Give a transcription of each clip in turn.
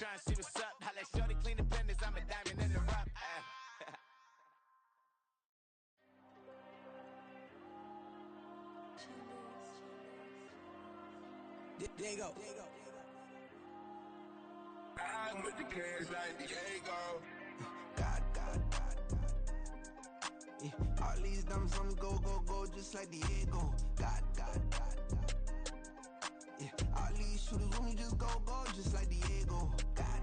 trying to see what's up. I let shorty clean the business, I'm a diamond in the rough. There you go. I'm with the cash like Diego. God. Yeah. All these diamonds on me go, just like Diego. God. Yeah. All these shooters with me just go, just like Diego. God.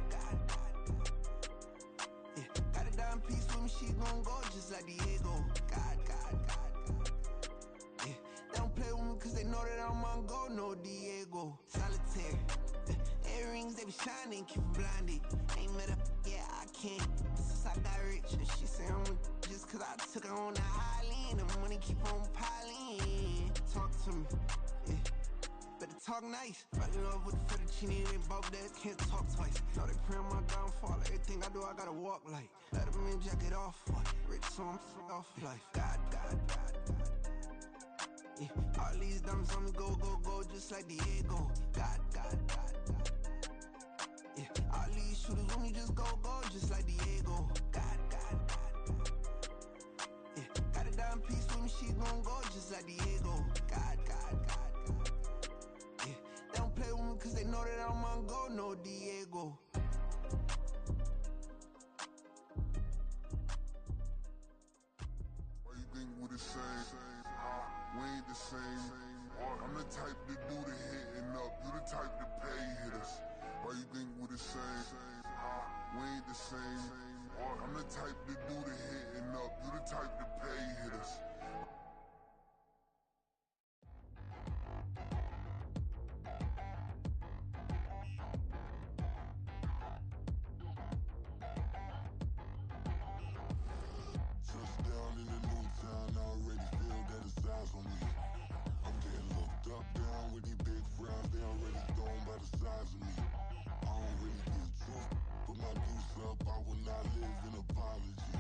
Yeah. Got a dime piece with me, she gon' go just like Diego. God. Yeah. They don't play with me cause they know that I'm on go, no Diego. Solitaire. Earrings, they be shining, keep them blinded. Ain't met up, yeah, I can't. Since I got rich, and she say I'm just cause I took her on the island. The money keep on piling. Talk to me, yeah. Better talk nice. Right in love with the fettuccine, they both that can't talk twice. Know they pray on my downfall. Everything I do, I gotta walk like. Let them in, jacket off. Rich, so I'm off life. God. Yeah. All these diamonds on me go, just like Diego. God. Yeah. All these shooters with me just go, just like Diego. God. Yeah. Got a dime piece with me, she gon' go just like Diego. God. Yeah. They don't play with me cause they know that I'm on go, no Diego. Why you think we the same? We ain't the same. I'm the type to do the hitting up. You the type to pay hitters. Why you think we the same? We ain't the same. I'm the type to do the hitting up. You the type to pay hitters. Touchdown in the new town, I already feel that it's eyes on me. I'm getting looked up, down with these big frowns, they already thrown by the size of me. I don't really get truth, put my deuce up, I will not live in apology.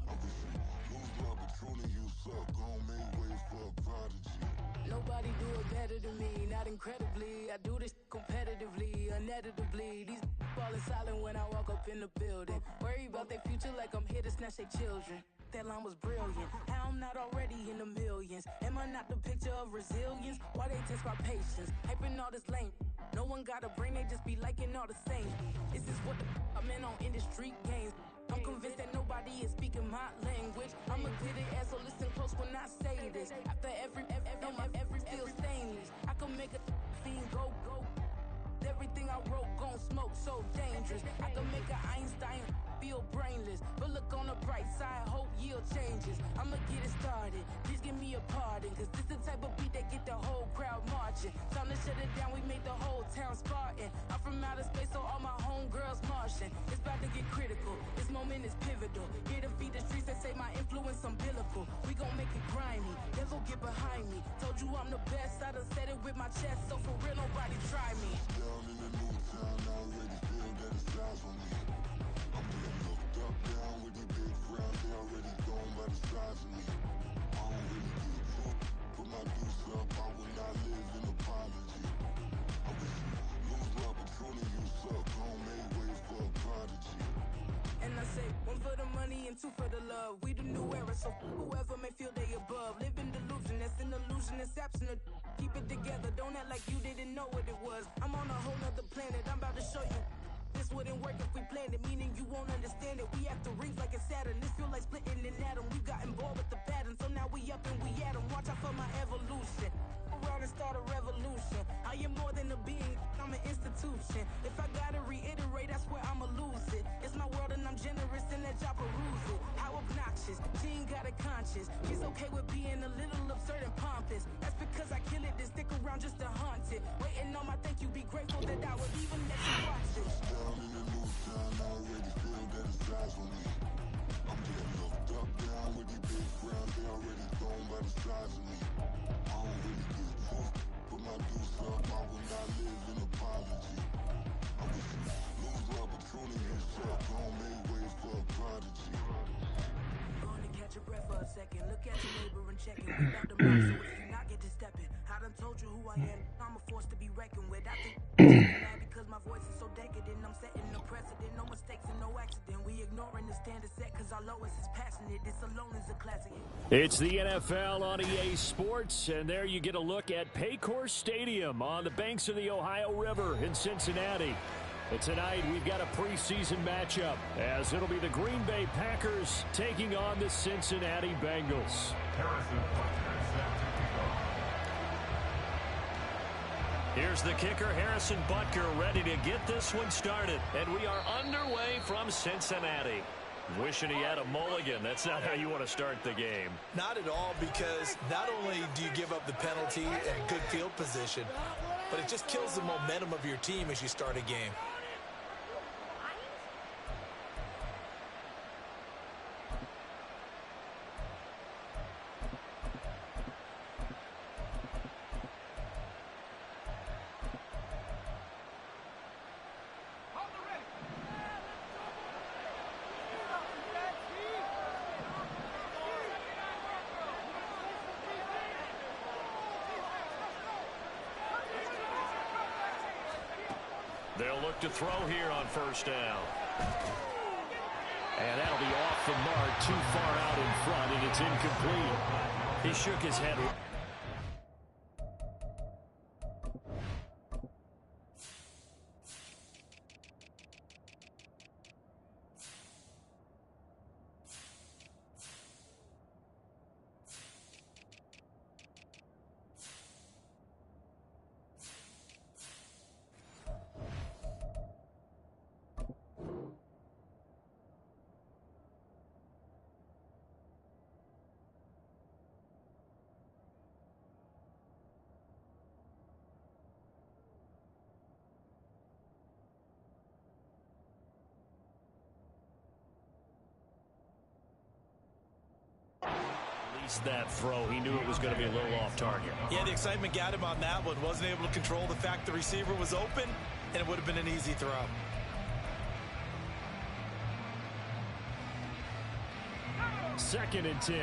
I wish you lose love, but truly you suck, gon' make way for a prodigy. Nobody do it better than me, not incredibly. I do this competitively, uneditably. These falling silent when I walk up in the building. Worry about their future like I'm here to snatch their children. That line was brilliant. How I'm not already in the millions? Am I not the picture of resilience? Why they test my patience? Hyping all this lame. No one got a brain, they just be liking all the same. This is what the I'm in on industry games. I'm convinced that nobody is speaking my language. I'm a good ass, so listen close when I say this. After every feel stainless. I can make a fiend go. Everything I wrote gon' smoke, so dangerous. I can make an Einstein feel brainless. But look on the bright side, hope yield changes. I'ma get it started, please give me a pardon. Cause this the type of beat that get the whole crowd marching. Time to shut it down, we made the whole town Spartan. I'm from outer space, so all my homegirls Martian. It's about to get critical, this moment is pivotal. Here to feed the streets that say my influence umbilical. We gon' make it grimy, never get behind me. Told you I'm the best, I done said it with my chest. So for real, nobody try me. Down in the new town, I already feel that it's eyes on me. I'm getting looked up, down with these big frowns, they already thrown by the size of me. I don't really get truth, put my deuce up, I will not live in apology. I wish you lose love, but truly you suck, gon' make way for a prodigy. And I say, one for the money and two for the love. We the new era, so whoever may feel they above. Live in delusion, that's an illusion, it's absent of. Keep it together, don't act like you didn't know what it was. I'm on a whole nother planet, I'm about to show you. This wouldn't work if we planned it, meaning you won't understand it. We have to rings like a Saturn, this feel like splitting an atom. We got involved with the pattern, so now we up and we at 'em. Watch out for my evolution. Around and start a revolution. I am more than a being, I'm an institution. If I gotta reiterate, I swear I'ma lose it. It's my world and I'm generous and let y'all peruse it. How obnoxious, she ain't got a conscience. She's okay with being a little absurd and pompous. That's because I kill it, then stick around just to haunt it. Waiting on my thank you, be grateful that I would even let you watch this. Down in the new town, I already feel that it's eyes on me. I'm getting looked up, down with these big frowns, they already thrown by the size of me. I don't really get truth, put my deuce up, I will not live in apology. I wish you lose love, but truly you suck, gon' make way for a prodigy. Go on and catch your breath for a second. Look at your neighbor and check it. We bout to march, so if you not get to stepping, I done told you who I am. I'm a force to be reckoned with. I think mad because my voice is so decadent. I'm setting the precedent. No mistakes and no accident. We ignoring the standard set because our lowest is passionate. This alone is a classic. It's the NFL on EA Sports, and there you get a look at Paycor Stadium on the banks of the Ohio River in Cincinnati. But tonight we've got a preseason matchup as it'll be the Green Bay Packers taking on the Cincinnati Bengals. Here's the kicker, Harrison Butker, ready to get this one started. And we are underway from Cincinnati. Wishing he had a mulligan. That's not how you want to start the game. Not at all, because not only do you give up the penalty and good field position, but it just kills the momentum of your team as you start a game. They'll look to throw here on first down. And that'll be off the mark, too far out in front, and it's incomplete. He shook his head. That throw, he knew it was going to be a little off target. Yeah, the excitement got him on that one. Wasn't able to control the fact the receiver was open, and it would have been an easy throw. Second and 10.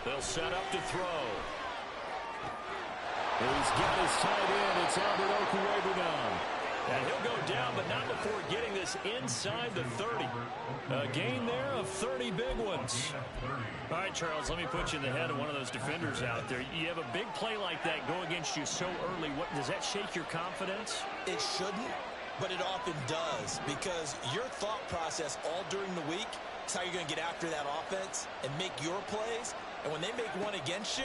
They'll set up to throw. He's got his tight end. It's Albert Okwuegbunam. And he'll go down, but not before getting this inside the 30. A gain there of 30 big ones. All right, Charles, let me put you in the head of one of those defenders out there. You have a big play like that go against you so early. What, does that shake your confidence? It shouldn't, but it often does, because your thought process all during the week is how you're going to get after that offense and make your plays. And when they make one against you,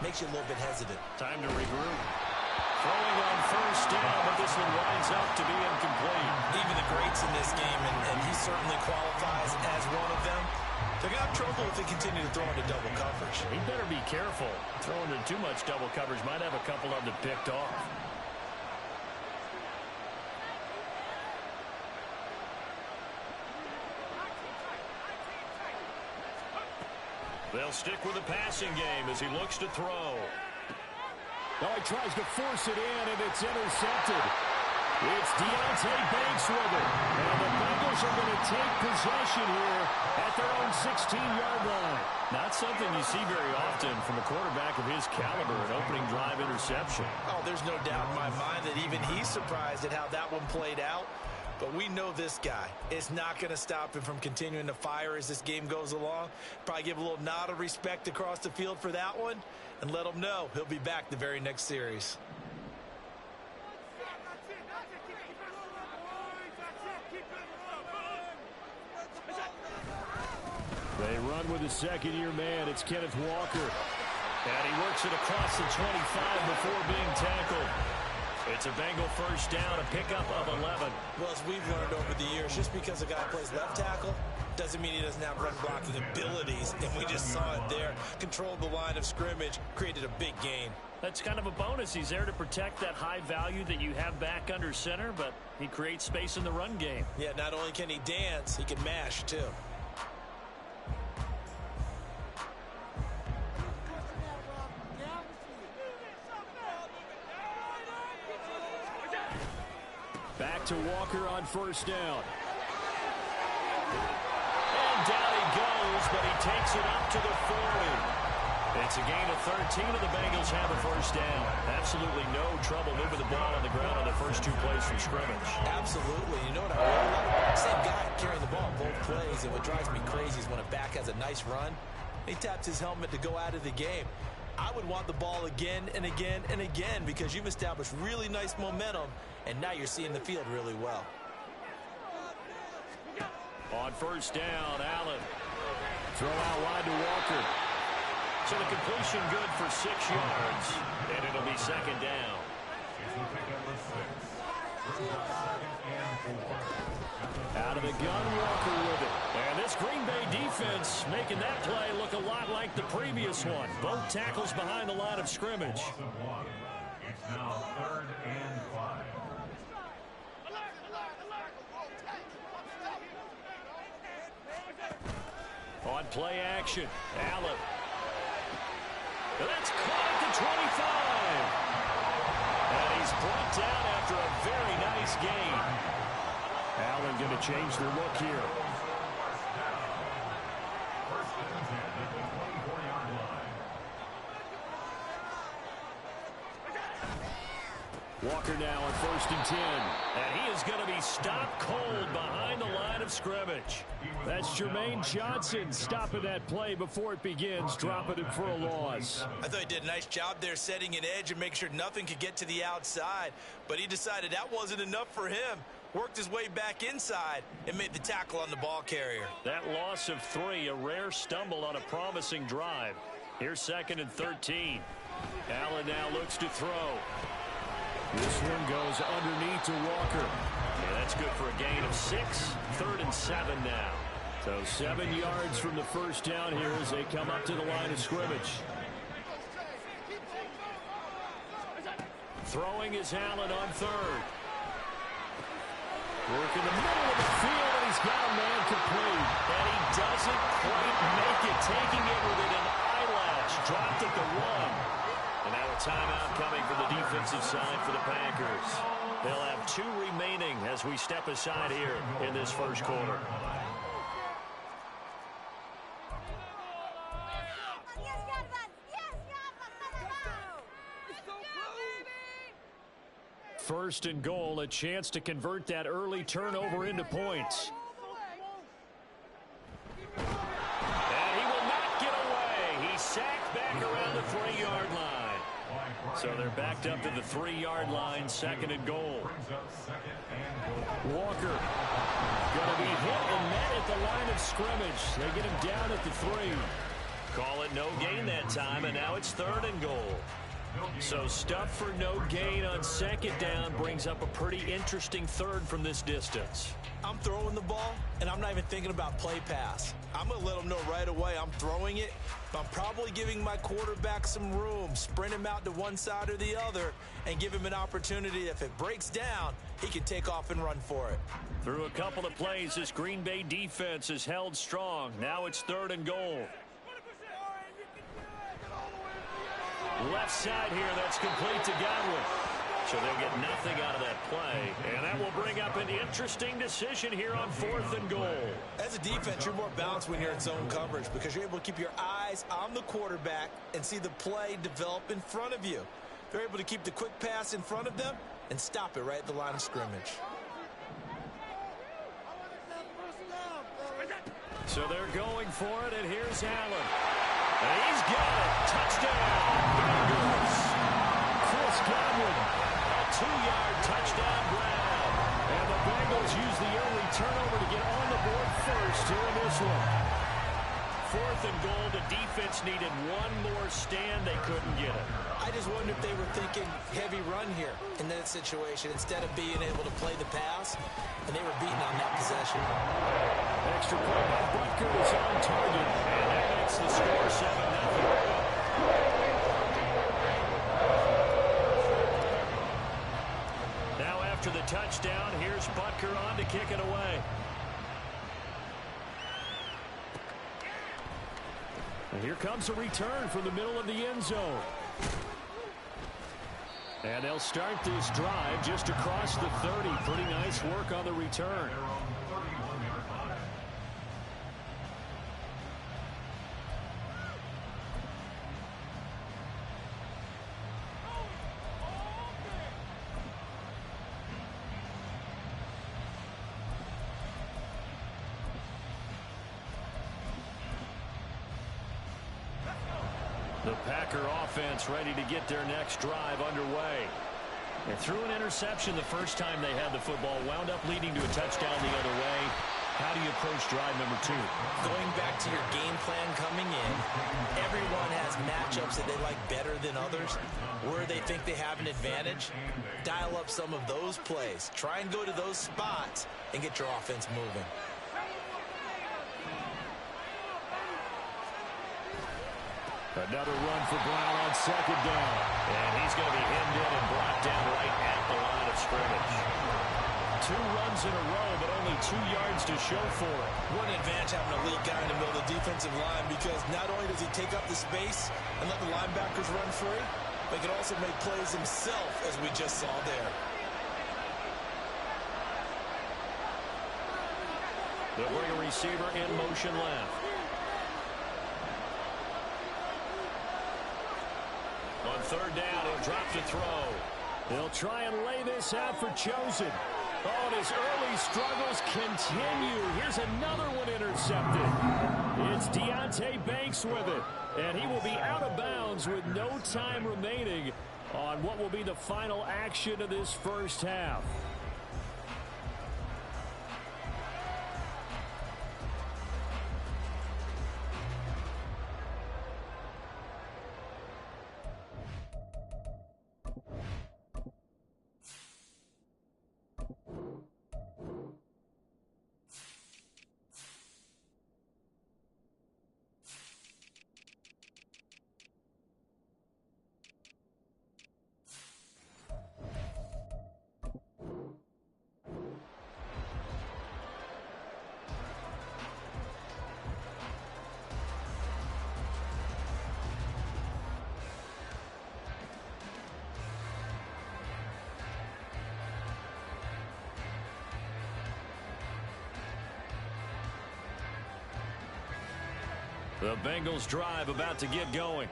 makes you a little bit hesitant. Time to regroup. Throwing on first down, but this one winds up to be incomplete. Even the greats in this game, and he certainly qualifies as one of them, they're going to have trouble if they continue to throw into double coverage. He better be careful. Throwing into too much double coverage might have a couple of them picked off. They'll stick with the passing game as he looks to throw. Oh, he tries to force it in, and it's intercepted. It's Deontay Banks with it. And the Bengals are going to take possession here at their own 16-yard line. Not something you see very often from a quarterback of his caliber, an opening drive interception. Oh, there's no doubt in my mind that even he's surprised at how that one played out. But we know this guy is not going to stop him from continuing to fire as this game goes along. Probably give a little nod of respect across the field for that one and let him know he'll be back the very next series. They run with a second-year man. It's Kenneth Walker. And he works it across the 25 before being tackled. It's a Bengal first down, a pickup of 11. Well, as we've learned over the years, just because a guy plays left tackle doesn't mean he doesn't have run blocking abilities. And we just saw it there. Controlled the line of scrimmage, created a big gain. That's kind of a bonus. He's there to protect that high value that you have back under center, but he creates space in the run game. Yeah, not only can he dance, he can mash too. Back to Walker on first down. And down he It's a gain of 13, and the Bengals have a first down. Absolutely no trouble moving the ball on the ground on the first 2 plays from scrimmage. Absolutely. You know what I really like? Same guy carrying the ball both plays, and what drives me crazy is when a back has a nice run, he taps his helmet to go out of the game. I would want the ball again and again and again because you've established really nice momentum, and now you're seeing the field really well. On first down, Allen. Throw out wide to Walker. So the completion good for 6 yards, and it'll be second down. Out of the gun, Walker with it. And this Green Bay defense making that play look a lot like the previous one. Both tackles behind the line of scrimmage. It's now 3rd and 5. On play action, Allen. And that's caught at the 25. And he's brought down after a very nice gain. Allen going to change the look here. Walker now on 1st and 10. And he is going to be stopped cold behind the line of scrimmage. That's Jermaine Johnson stopping that play before it begins, dropping him for a loss. I thought he did a nice job there setting an edge and making sure nothing could get to the outside. But he decided that wasn't enough for him. Worked his way back inside and made the tackle on the ball carrier. That loss of 3, a rare stumble on a promising drive. Here's 2nd and 13. Allen now looks to throw. This one goes underneath to Walker. Yeah, that's good for a gain of 6. 3rd and 7 now. So 7 yards from the first down here as they come up to the line of scrimmage. Throwing is Allen on 3rd. Work in the middle of the field, and he's got a man complete. And he doesn't quite make it, taking it with an eyelash. Dropped at the 1. And now a timeout coming from the defensive side for the Packers. They'll have 2 remaining as we step aside here in this first quarter. First and goal, a chance to convert that early turnover into points. And he will not get away. He's sacked back around the 3-yard line. So they're backed up to the 3-yard line, 2nd and goal. Walker going to be hit and met at the line of scrimmage. They get him down at the 3. Call it no gain that time, and now it's 3rd and goal. So stuff for no gain on 2nd down brings up a pretty interesting 3rd from this distance. I'm throwing the ball, and I'm not even thinking about play pass. I'm going to let them know right away I'm throwing it, but I'm probably giving my quarterback some room, sprint him out to one side or the other, and give him an opportunity. If it breaks down, he can take off and run for it. Through a couple of plays, this Green Bay defense is held strong. Now it's 3rd and goal. Left side here, that's complete to Godwin. So they'll get nothing out of that play. And that will bring up an interesting decision here on 4th and goal. As a defense, you're more balanced when you're in zone coverage because you're able to keep your eyes on the quarterback and see the play develop in front of you. They're able to keep the quick pass in front of them and stop it right at the line of scrimmage. So they're going for it, and here's Allen. And he's got it. Touchdown, Bengals. Chris Godwin, a 2-yard touchdown grab. And the Bengals use the early turnover to get on the board first here in this one. 4th and goal. The defense needed one more stand. They couldn't get it. I just wonder if they were thinking heavy run here in that situation instead of being able to play the pass, and they were beaten on that possession. Extra point by Butker is on target, and that makes the score 7-0. Now after the touchdown, here's Butker on to kick it away. And here comes a return from the middle of the end zone. And they'll start this drive just across the 30. Pretty nice work on the return. The Packer offense ready to get their next drive underway. They threw an interception the first time they had the football, wound up leading to a touchdown the other way. How do you approach drive number 2? Going back to your game plan coming in, everyone has matchups that they like better than others. Where they think they have an advantage, dial up some of those plays. Try and go to those spots and get your offense moving. Another run for Brown on second down. And he's going to be hemmed in and brought down right at the line of scrimmage. 2 runs in a row, but only 2 yards to show for it. What an advantage having a lead guy in the middle of the defensive line, because not only does he take up the space and let the linebackers run free, but he can also make plays himself, as we just saw there. They'll bring a receiver in motion left. On third down, he'll drop to throw. They'll try and lay this out for Chosen. Oh, and his early struggles continue. Here's another one intercepted. It's Deonte Banks with it. And he will be out of bounds with no time remaining on what will be the final action of this first half. The Bengals drive about to get going.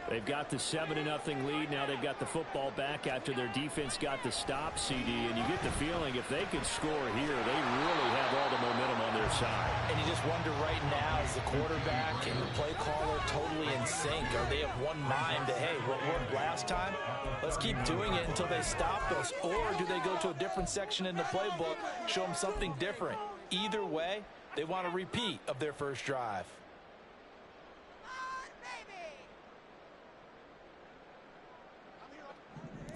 They've got the 7-0 lead. Now they've got the football back after their defense got the stop, CD. And you get the feeling if they can score here, they really have all the momentum on their side. And you just wonder right now, is the quarterback and the play caller totally in sync? Are they of one mind that, hey, what worked last time, let's keep doing it until they stop us? Or do they go to a different section in the playbook, show them something different? Either way, they want a repeat of their first drive.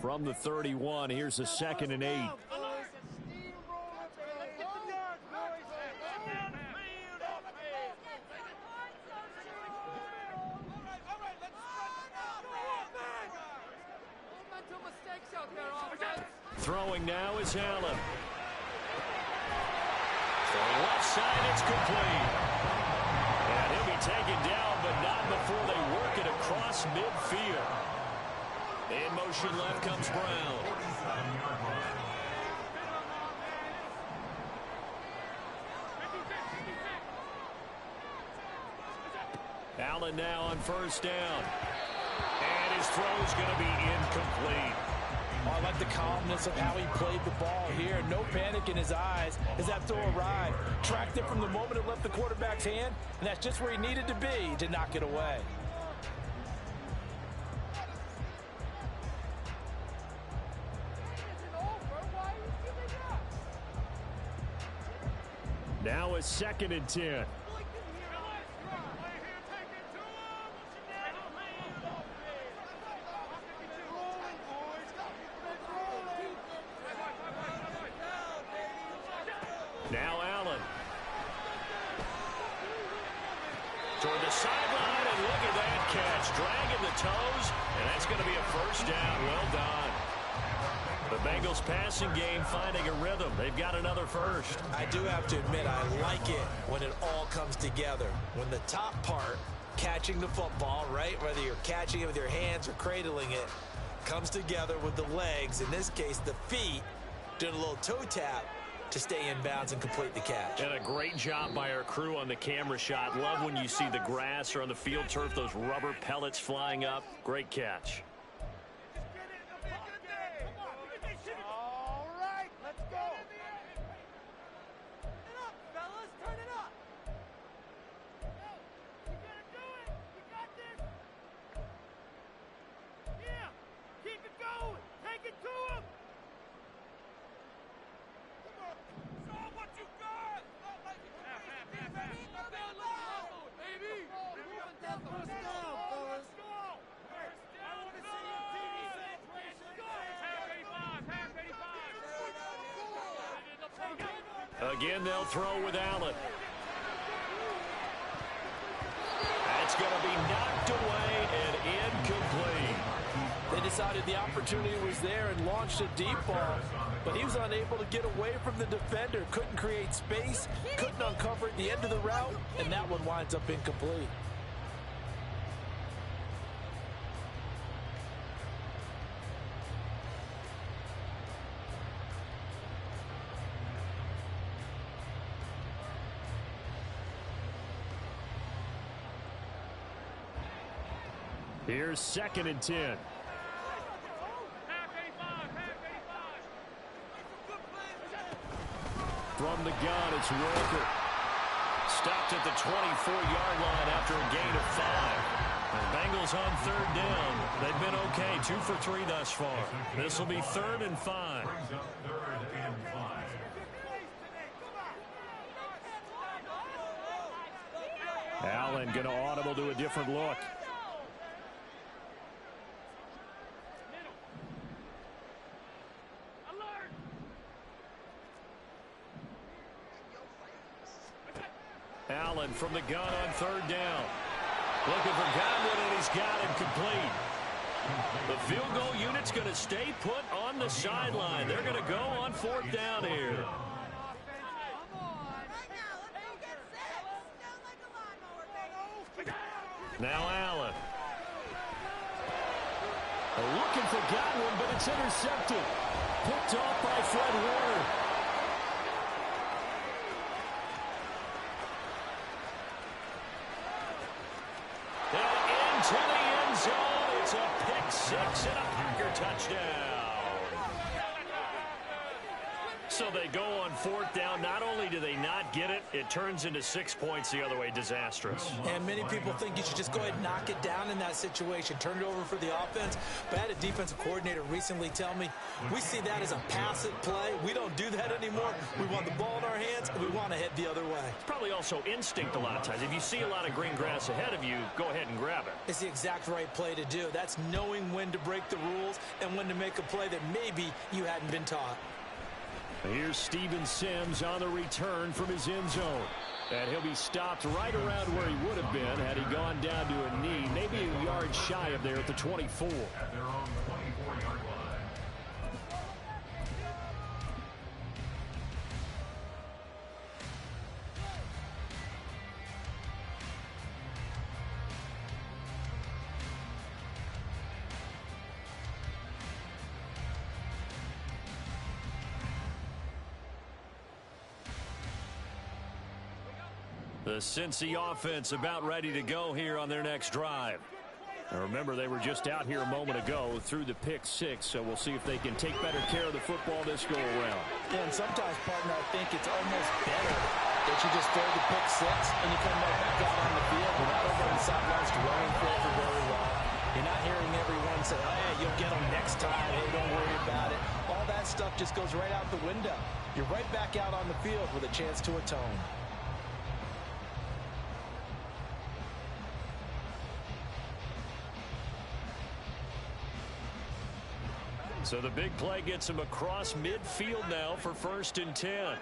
From the 31, here's a 2nd and 8. Throwing now is Allen. Throwing left side, it's complete. And he'll be taken down, but not before they work it across midfield. In motion left comes Brown. Allen now on first down. And his throw is going to be incomplete. Oh, I like the calmness of how he played the ball here. No panic in his eyes as that throw arrived. Tracked it from the moment it left the quarterback's hand, and that's just where he needed to be to knock it away. Now a 2nd and 10. Now Allen. Toward the sideline, and look at that catch. Dragging the toes, and that's going to be a first down. Well done. The Bengals passing game finding a rhythm. They've got another first. I do have to admit, I like it when it all comes together. When the top part, catching the football, right, whether you're catching it with your hands or cradling it, comes together with the legs, in this case the feet, doing a little toe tap to stay in bounds and complete the catch. And a great job by our crew on the camera shot. Love when you see the grass or on the field turf, those rubber pellets flying up. Great catch. Again, they'll throw with Allen. That's going to be knocked away and incomplete. They decided the opportunity was there and launched a deep ball, but he was unable to get away from the defender. Couldn't create space, couldn't uncover at the end of the route, and that one winds up incomplete. Here's 2nd and 10. From the gun, it's Walker. Stopped at the 24-yard line after a gain of 5. The Bengals on 3rd down. They've been okay, 2 for 3 thus far. This will be 3rd and 5. Brings up 3rd and 5. Allen going to audible to a different look. Allen from the gun on 3rd down. Looking for Godwin, and he's got him complete. The field goal unit's going to stay put on the sideline. They're going to go on 4th down here. Now Allen. Looking for Godwin, but it's intercepted. Picked off by Fred Warner. To the end zone. It's a pick 6 and a Packer touchdown. So they go on 4th down. Not only do they not get it, it turns into 6 points the other way. Disastrous. And many people think you should just go ahead and knock it down in that situation. Turn it over for the offense. But I had a defensive coordinator recently tell me, we see that as a passive play. We don't do that anymore. We want the ball in our hands, and we want to head the other way. It's probably also instinct a lot of times. If you see a lot of green grass ahead of you, go ahead and grab it. It's the exact right play to do. That's knowing when to break the rules and when to make a play that maybe you hadn't been taught. Here's Steven Sims on the return from his end zone. And he'll be stopped right around where he would have been had he gone down to a knee, maybe a yard shy of there at the 24. At their own 24-yard line. The Cincy offense about ready to go here on their next drive. Now remember, they were just out here a moment ago through the pick 6, so we'll see if they can take better care of the football this go around. Yeah, and sometimes, partner, I think it's almost better that you just throw the pick 6 and you come right back out on the field. You're not over on the sidelines dwelling for it for very long. You're not hearing everyone say, oh, hey, you'll get them next time. Hey, don't worry about it. All that stuff just goes right out the window. You're right back out on the field with a chance to atone. So the big play gets him across midfield now for 1st and 10.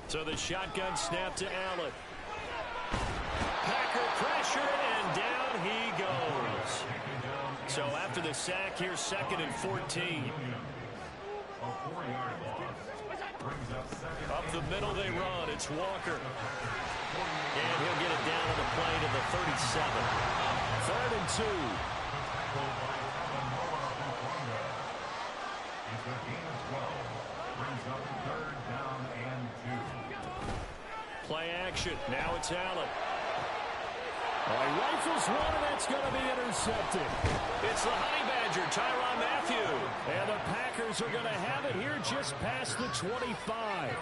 So the shotgun snap to Allen. Packer pressure, and down he goes. So after the sack, here's 2nd and 14. Up the middle they run. It's Walker. And he'll get it down on the play to the 37. 3rd and 2. Play action. Now it's Allen. He rifles one, and that's going to be intercepted. It's the Honey Badger, Tyrann Mathieu. And the Packers are going to have it here just past the 25.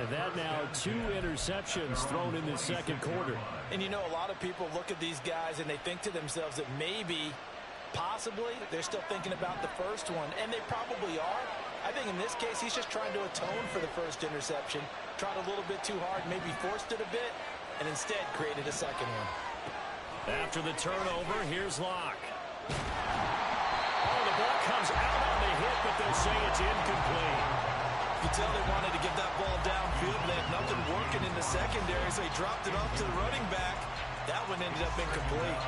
And that now 2 interceptions thrown in the 2nd quarter. And you know, a lot of people look at these guys and they think to themselves that maybe, possibly, they're still thinking about the first one. And they probably are. I think in this case, he's just trying to atone for the first interception. Tried a little bit too hard, maybe forced it a bit, and instead created a second one. After the turnover, here's Locke. Oh, the ball comes out on the hit, but they'll say it's incomplete. could tell they wanted to get that ball downfield. They had nothing working in the secondary, so he dropped it off to the running back. That one ended up incomplete.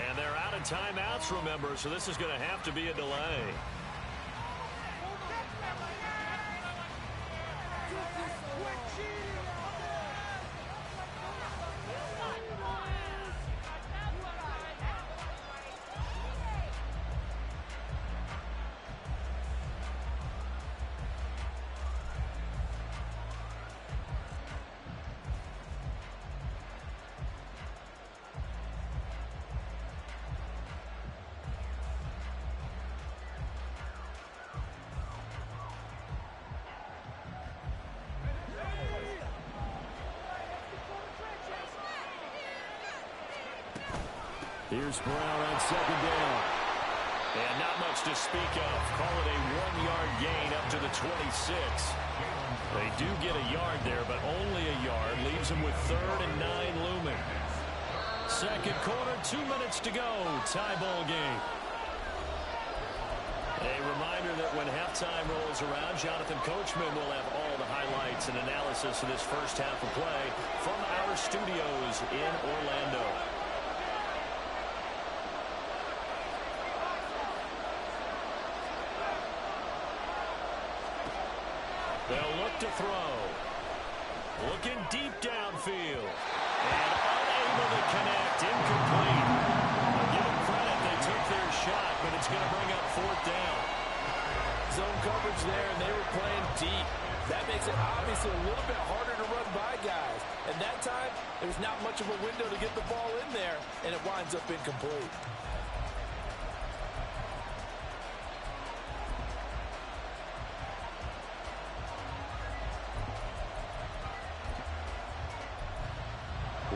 And they're out of timeouts, remember, so this is going to have to be a delay. Here's Brown on second down. And not much to speak of. Call it a 1-yard gain up to the 26. They do get a yard there, but only a yard. Leaves them with 3rd and 9 looming. Second quarter, 2 minutes to go. Tie ball game. A reminder that when halftime rolls around, Jonathan Coachman will have all the highlights and analysis of this first half of play from our studios in Orlando. They'll look to throw. Looking deep downfield. And unable to connect. Incomplete. I'll give them credit. They took their shot, but it's going to bring up 4th down. Zone coverage there, and they were playing deep. That makes it obviously a little bit harder to run by guys. And that time, there's not much of a window to get the ball in there, and it winds up incomplete.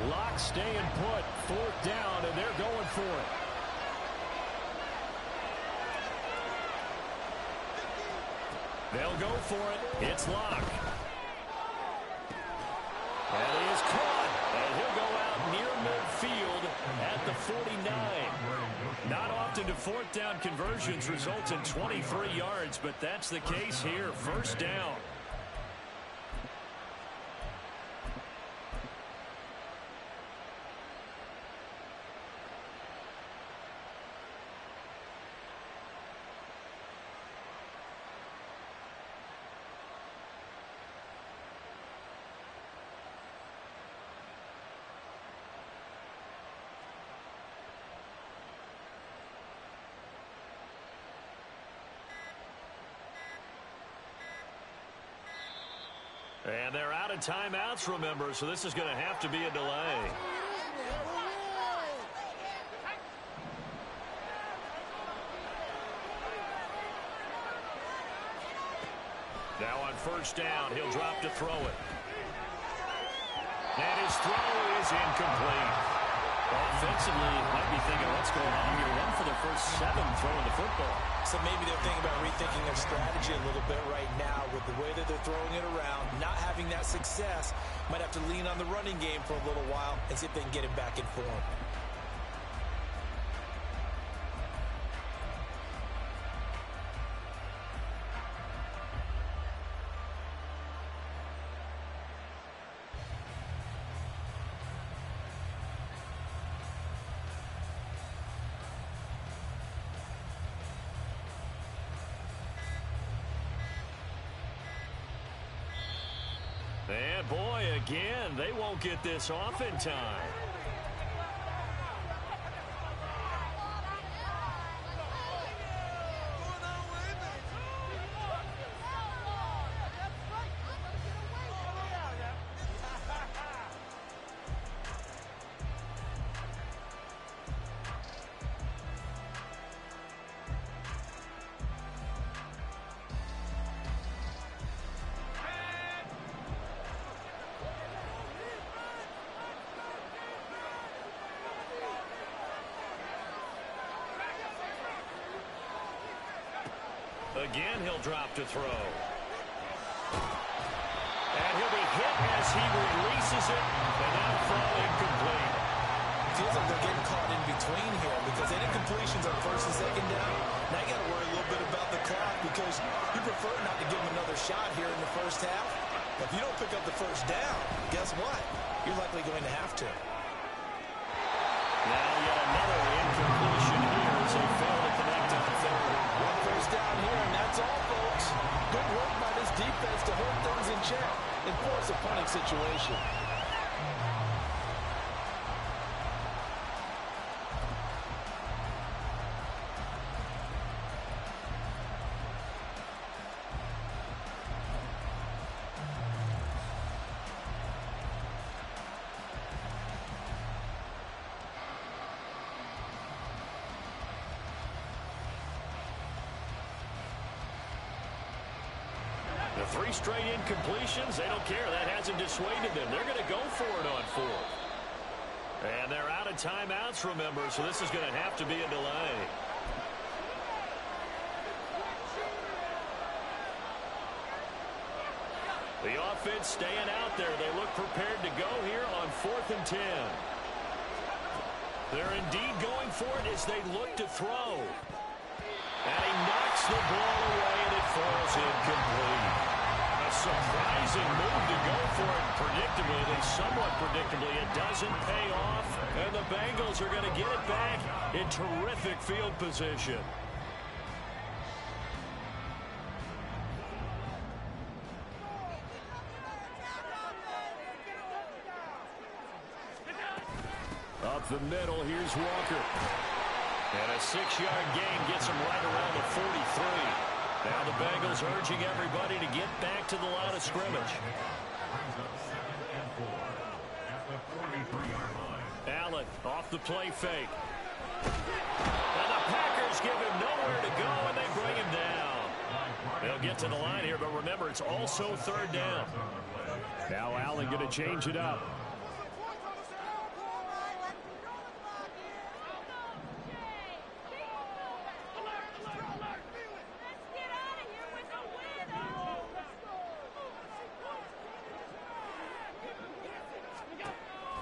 Lock staying put. 4th down, and they're going for it. They'll go for it. It's Lock. And he is caught. And he'll go out near midfield at the 49. Not often do 4th down conversions result in 23 yards, but that's the case here. 1st down. And they're out of timeouts, remember, so this is going to have to be a delay. Now on 1st down, he'll drop to throw it. And his throw is incomplete. Offensively, might be thinking, what's going on here? Run for their first 7 throwing the football. So maybe they're thinking about rethinking their strategy a little bit right now with the way that they're throwing it around, not having that success. Might have to lean on the running game for a little while and see if they can get it back in form. And boy, again, they won't get this off in time. Again, he'll drop to throw. And he'll be hit as he releases it, and now throw incomplete. Feels like they're getting caught in between here because any completions on first and second down, now you got to worry a little bit about the clock because you prefer not to give them another shot here in the first half. But if you don't pick up the first down, guess what? You're likely going to have to. Now yet another incompletion here as they fail to connect on the third. One first down here, and that's all, folks. Good work by this defense to hold things in check and force a punting situation. The 3 straight incompletions, they don't care. That hasn't dissuaded them. They're going to go for it on 4th. And they're out of timeouts, remember, so this is going to have to be a delay. The offense staying out there. They look prepared to go here on 4th and 10. They're indeed going for it as they look to throw. And he knocks the ball away, and it falls incomplete. A surprising move to go for it predictably, at least somewhat predictably. It doesn't pay off, and the Bengals are going to get it back in terrific field position. Up the middle, here's Walker. And a 6-yard gain gets him right around the 43. Now the Bengals urging everybody to get back to the line of scrimmage. Allen off the play fake. And the Packers give him nowhere to go, and they bring him down. They'll get to the line here, but remember, it's also 3rd down. Now Allen going to change it up.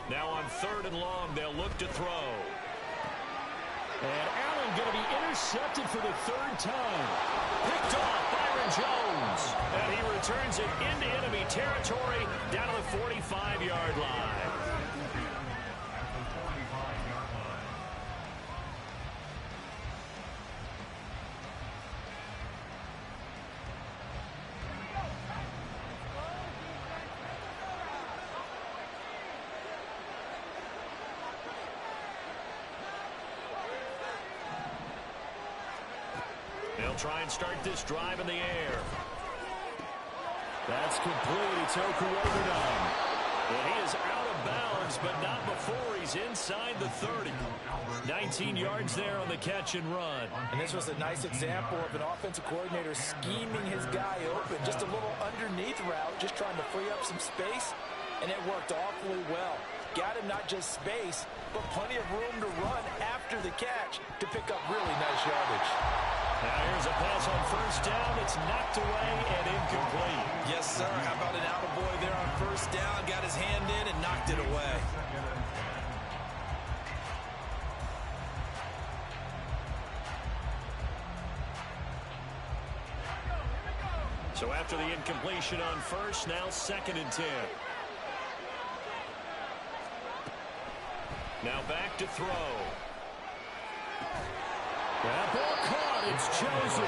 Now on 3rd and long, they'll look to throw. And Allen going to be intercepted for the 3rd time. Picked off Byron Jones. And he returns it into enemy territory down to the 45-yard line. They'll try and start this drive in the air. That's complete. It's Okuwodunon. And he is out of bounds, but not before he's inside the 30. 19 yards there on the catch and run. And this was a nice example of an offensive coordinator scheming his guy open. Just a little underneath route, just trying to free up some space, and it worked awfully well. Got him not just space, but plenty of room to run after the catch to pick up really nice yardage. Now here's a pass on 1st down. It's knocked away and incomplete. Yes, sir. How about an attaboy there on 1st down? Got his hand in and knocked it away. So after the incompletion on 1st, now 2nd and 10. Now back to throw. That ball caught. It's chosen.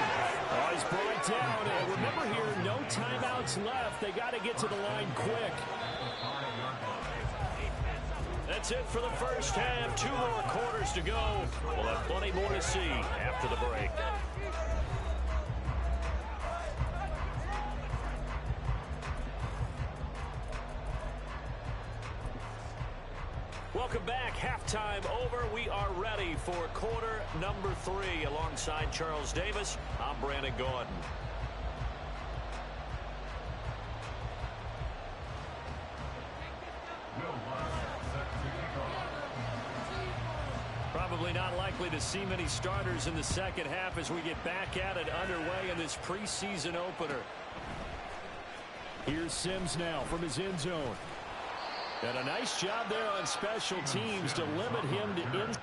Oh, he's brought down. And remember here, no timeouts left. They got to get to the line quick. That's it for the first half. 2 more quarters to go. We'll have plenty more to see after the break. Welcome back. Halftime over. We are ready for quarter number 3. Alongside Charles Davis, I'm Brandon Gordon. Probably not likely to see many starters in the second half as we get back at it underway in this preseason opener. Here's Sims now from his end zone. And a nice job there on special teams to limit him to in.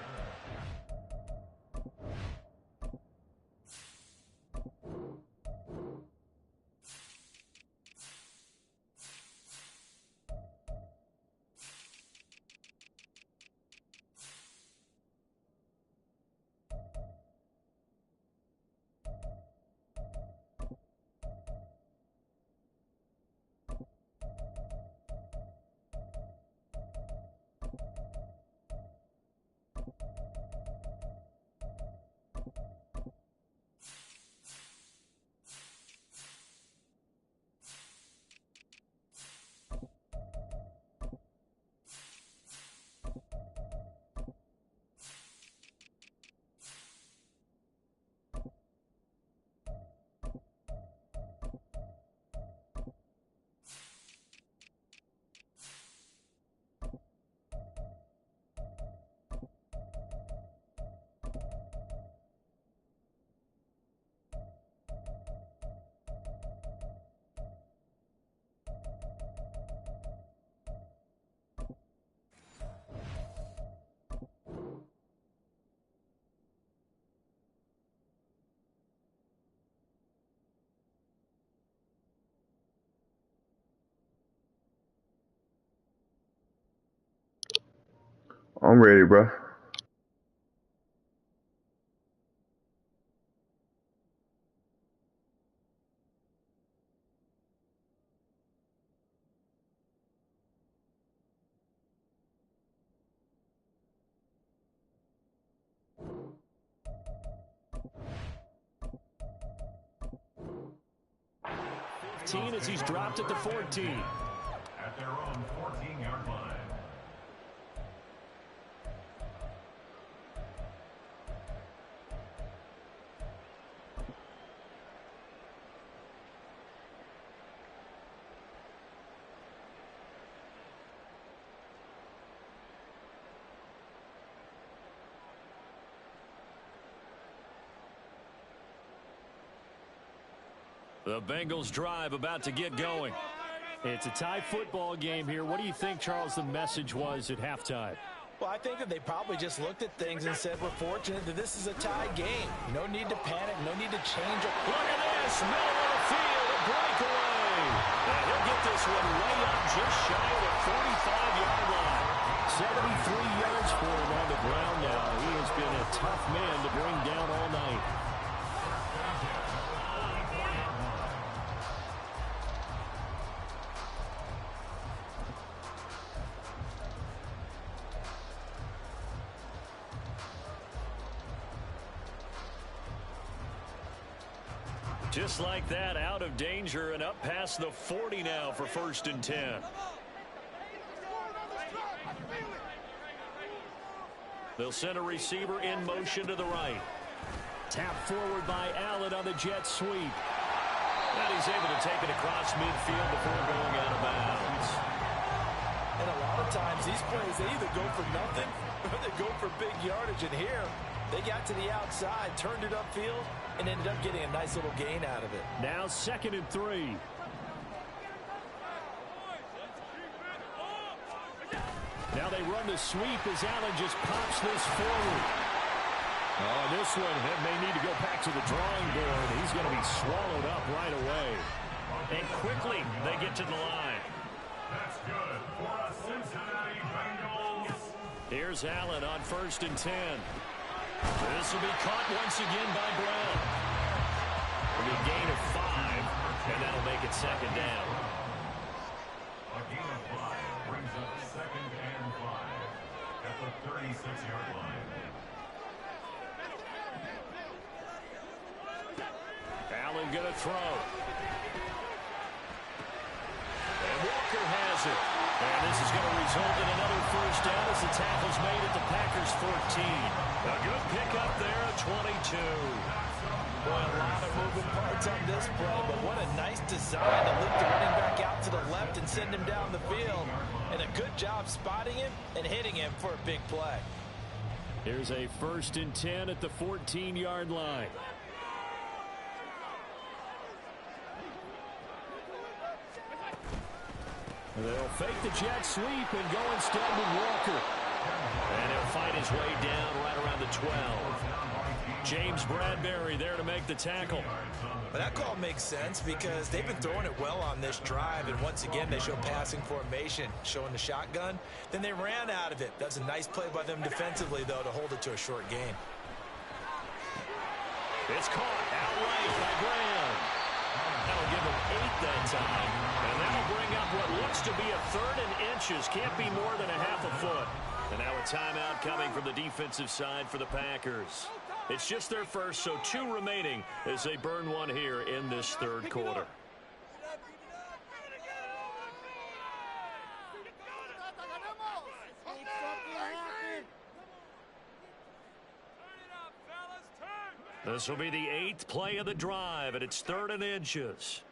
I'm ready, bro. As he's dropped at the 14. At their own 14-yard line. The Bengals drive about to get going. It's a tie football game here. What do you think, Charles, the message was at halftime? Well, I think that they probably just looked at things and said, we're fortunate that this is a tie game. No need to panic, no need to change it. Look at this, middle of the field, a breakaway. And he'll get this one way up just shy of the 45-yard line. 73 yards for him on the ground now. He has been a tough man to bring down all night. Just like that, out of danger and up past the 40 now for 1st and 10. They'll send a receiver in motion to the right. Tap forward by Allen on the jet sweep. And he's able to take it across midfield before going out of bounds. And a lot of times these plays, they either go for nothing or they go for big yardage. And here, they got to the outside, turned it upfield, and ended up getting a nice little gain out of it. Now 2nd and 3. Now they run the sweep as Allen just pops this forward. Oh, this one may need to go back to the drawing board. He's going to be swallowed up right away. And quickly they get to the line. That's good for the Cincinnati Bengals. Here's Allen on 1st and 10. This will be caught once again by Brown. It'll be a gain of 5, and that'll make it 2nd down. A gain of 5 brings up 2nd and 5 at the 36-yard line. Allen gonna throw. And Walker has it. And this is going to result in another 1st down as the tackle's made at the Packers' 14. A good pickup there at 22. Boy, a lot of moving parts on this play, but what a nice design to lead the running back out to the left and send him down the field. And a good job spotting him and hitting him for a big play. Here's a 1st and 10 at the 14-yard line. They'll fake the jet sweep and go instead with Walker. And he'll fight his way down right around the 12. James Bradbury there to make the tackle. Well, that call makes sense because they've been throwing it well on this drive, and once again they show passing formation, showing the shotgun. Then they ran out of it. That's a nice play by them defensively, though, to hold it to a short gain. It's caught outright by Graham. That'll give him 8 that time. And that'll bring up what looks to be a 3rd and inches. Can't be more than a half a foot. And now a timeout coming from the defensive side for the Packers. It's just their first, so 2 remaining as they burn one here in this 3rd quarter. This will be the 8th play of the drive, and it's 3rd and inches.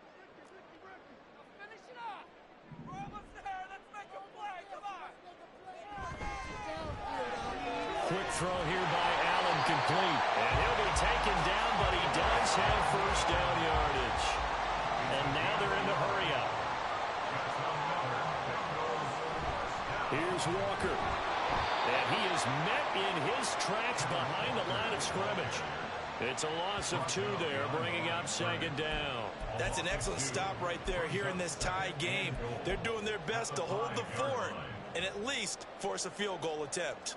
Quick throw here by Allen, complete. And he'll be taken down, but he does have 1st down yardage. And now they're in the hurry up. Here's Walker. And he is met in his tracks behind the line of scrimmage. It's a loss of 2 there, bringing up 2nd down. That's an excellent stop right there here in this tie game. They're doing their best to hold the fort and at least force a field goal attempt.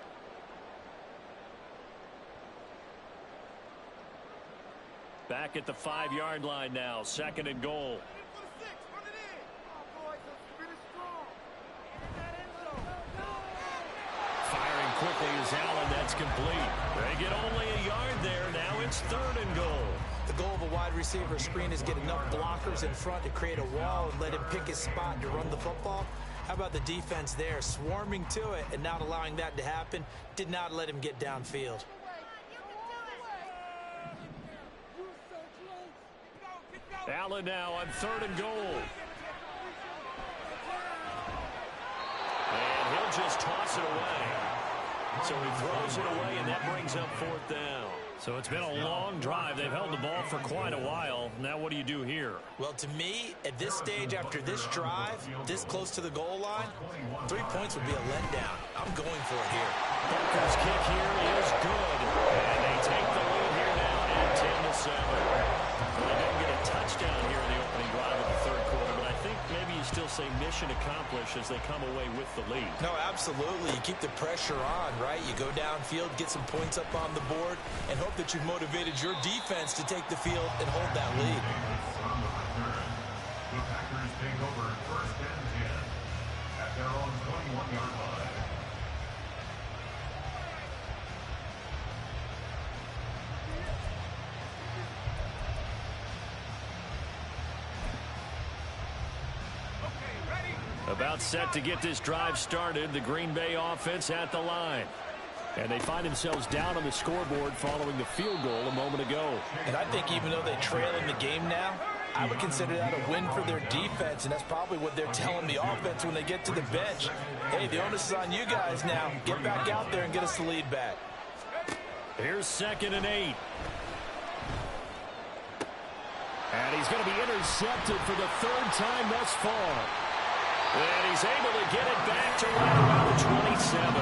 Back at the 5-yard line now, 2nd and goal. Firing quickly is Allen. That's complete. They get only a yard there. Now it's 3rd and goal. The goal of a wide receiver screen is get enough blockers in front to create a wall and let him pick his spot to run the football. How about the defense there, swarming to it and not allowing that to happen? Did not let him get downfield. Allen now on 3rd and goal. And he'll just toss it away. So he throws it away, and that brings up 4th down. So it's been a long drive. They've held the ball for quite a while. Now what do you do here? Well, to me, at this stage after this drive, this close to the goal line, 3 points would be a letdown. I'm going for it here. Parker's kick here is good. And they take the lead here now at 10-7. Well, they didn't get a touchdown here in the opening drive of the 3rd quarter, but I think maybe you still say mission accomplished as they come away with the lead. No, absolutely. You keep the pressure on, right? You go downfield, get some points up on the board, and hope that you've motivated your defense to take the field and hold that lead. The Packers take over 1st and 10 at their own 21-yard line. About set to get this drive started, the Green Bay offense at the line. And they find themselves down on the scoreboard following the field goal a moment ago. And I think even though they trail in the game now, I would consider that a win for their defense, and that's probably what they're telling the offense when they get to the bench. Hey, the onus is on you guys now. Get back out there and get us the lead back. Here's 2nd and 8. And he's going to be intercepted for the 3rd time thus far. And he's able to get it back to right around the 27.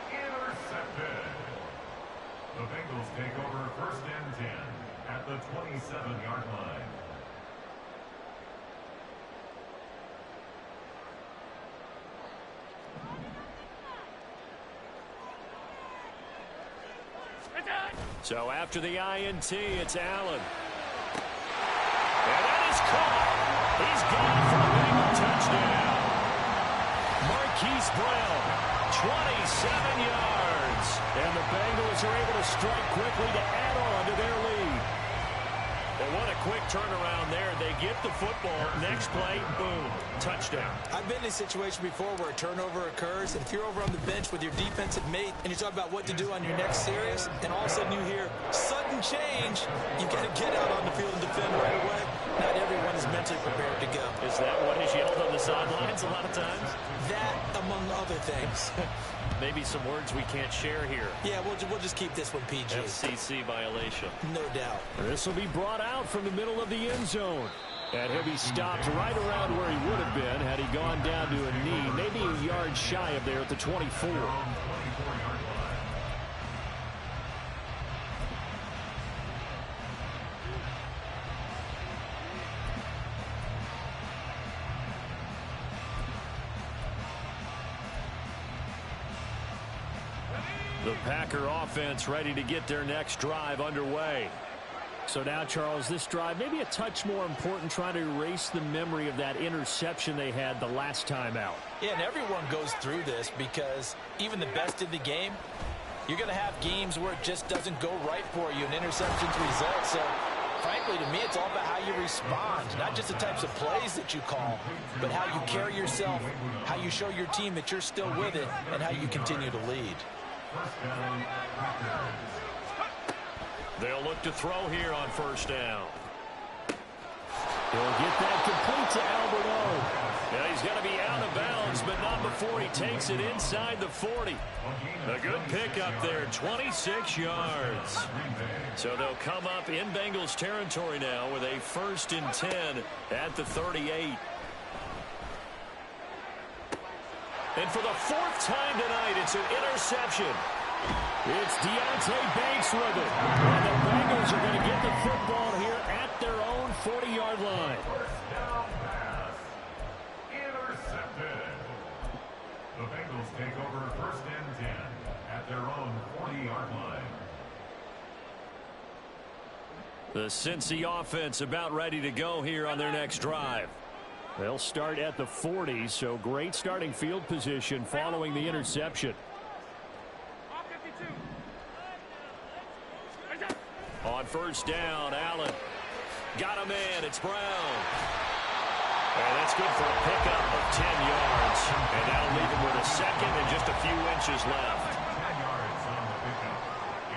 Intercepted. The Bengals take over 1st and 10 at the 27-yard line. So after the INT, it's Allen. And that is caught. He's gone for a Bengal touchdown. Marquise Brown, 27 yards. And the Bengals are able to strike quickly to add on to their lead. Well, what a quick turnaround there. They get the football. Next play, boom, touchdown. I've been in a situation before where a turnover occurs, and if you're over on the bench with your defensive mate and you talk about what to do on your next series, and all of a sudden you hear sudden change, you've got to get out on the field and defend right away. Not everyone is mentally prepared to go. Is that what is yelled on the sidelines a lot of times? That, among other things. Maybe some words we can't share here. Yeah, we'll just keep this one PG. FCC violation. No doubt. This will be brought out from the middle of the end zone. And he'll be stopped right around where he would have been had he gone down to a knee, maybe a yard shy of there at the 24. The Packer offense ready to get their next drive underway. So now, Charles, this drive maybe a touch more important, trying to erase the memory of that interception they had the last time out. Yeah, and everyone goes through this because even the best in the game, you're going to have games where it just doesn't go right for you and interceptions result. So, frankly, to me, it's all about how you respond, not just the types of plays that you call, but how you carry yourself, how you show your team that you're still with it, and how you continue to lead. They'll look to throw here on first down. He'll get that complete to Albert O. Yeah, he's going to be out of bounds, but not before he takes it inside the 40. A good pickup there, 26 yards. So they'll come up in Bengals territory now with a 1st and 10 at the 38. And for the 4th time tonight, it's an interception. It's Deontay Banks with it. And the Bengals are going to get the football here at their own 40-yard line. First down pass. Intercepted. The Bengals take over 1st and 10 at their own 40-yard line. The Cincy offense about ready to go here on their next drive. They'll start at the 40, so great starting field position following the interception. On first down, Allen. Got a man. It's Brown. And that's good for a pickup of 10 yards. And that'll leave him with a second and just a few inches left. 10 yards on the pickup.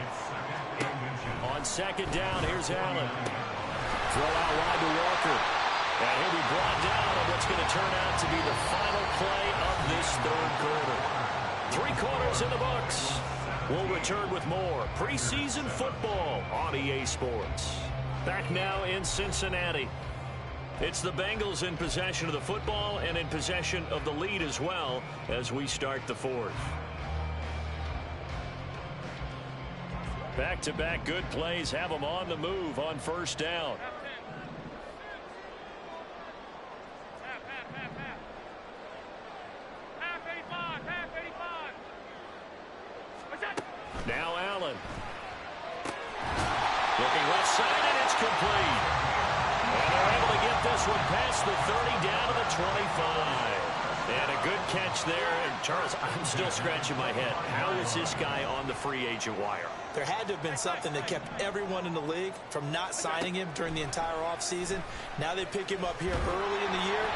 It's 2nd and inches. On second down, here's Allen. Throw out wide to Walker. And he'll be brought down on what's going to turn out to be the final play of this 3rd quarter. 3 quarters in the books. We'll return with more preseason football on EA Sports. Back now in Cincinnati. It's the Bengals in possession of the football and in possession of the lead as well as we start the 4th. Back-to-back good plays have them on the move on first down. Now Allen. Looking left side, and it's complete. And they're able to get this one past the 30 down to the 25. And a good catch there. And Charles, I'm still scratching my head. How is this guy on the free agent wire? There had to have been something that kept everyone in the league from not signing him during the entire offseason. Now they pick him up here early in the year.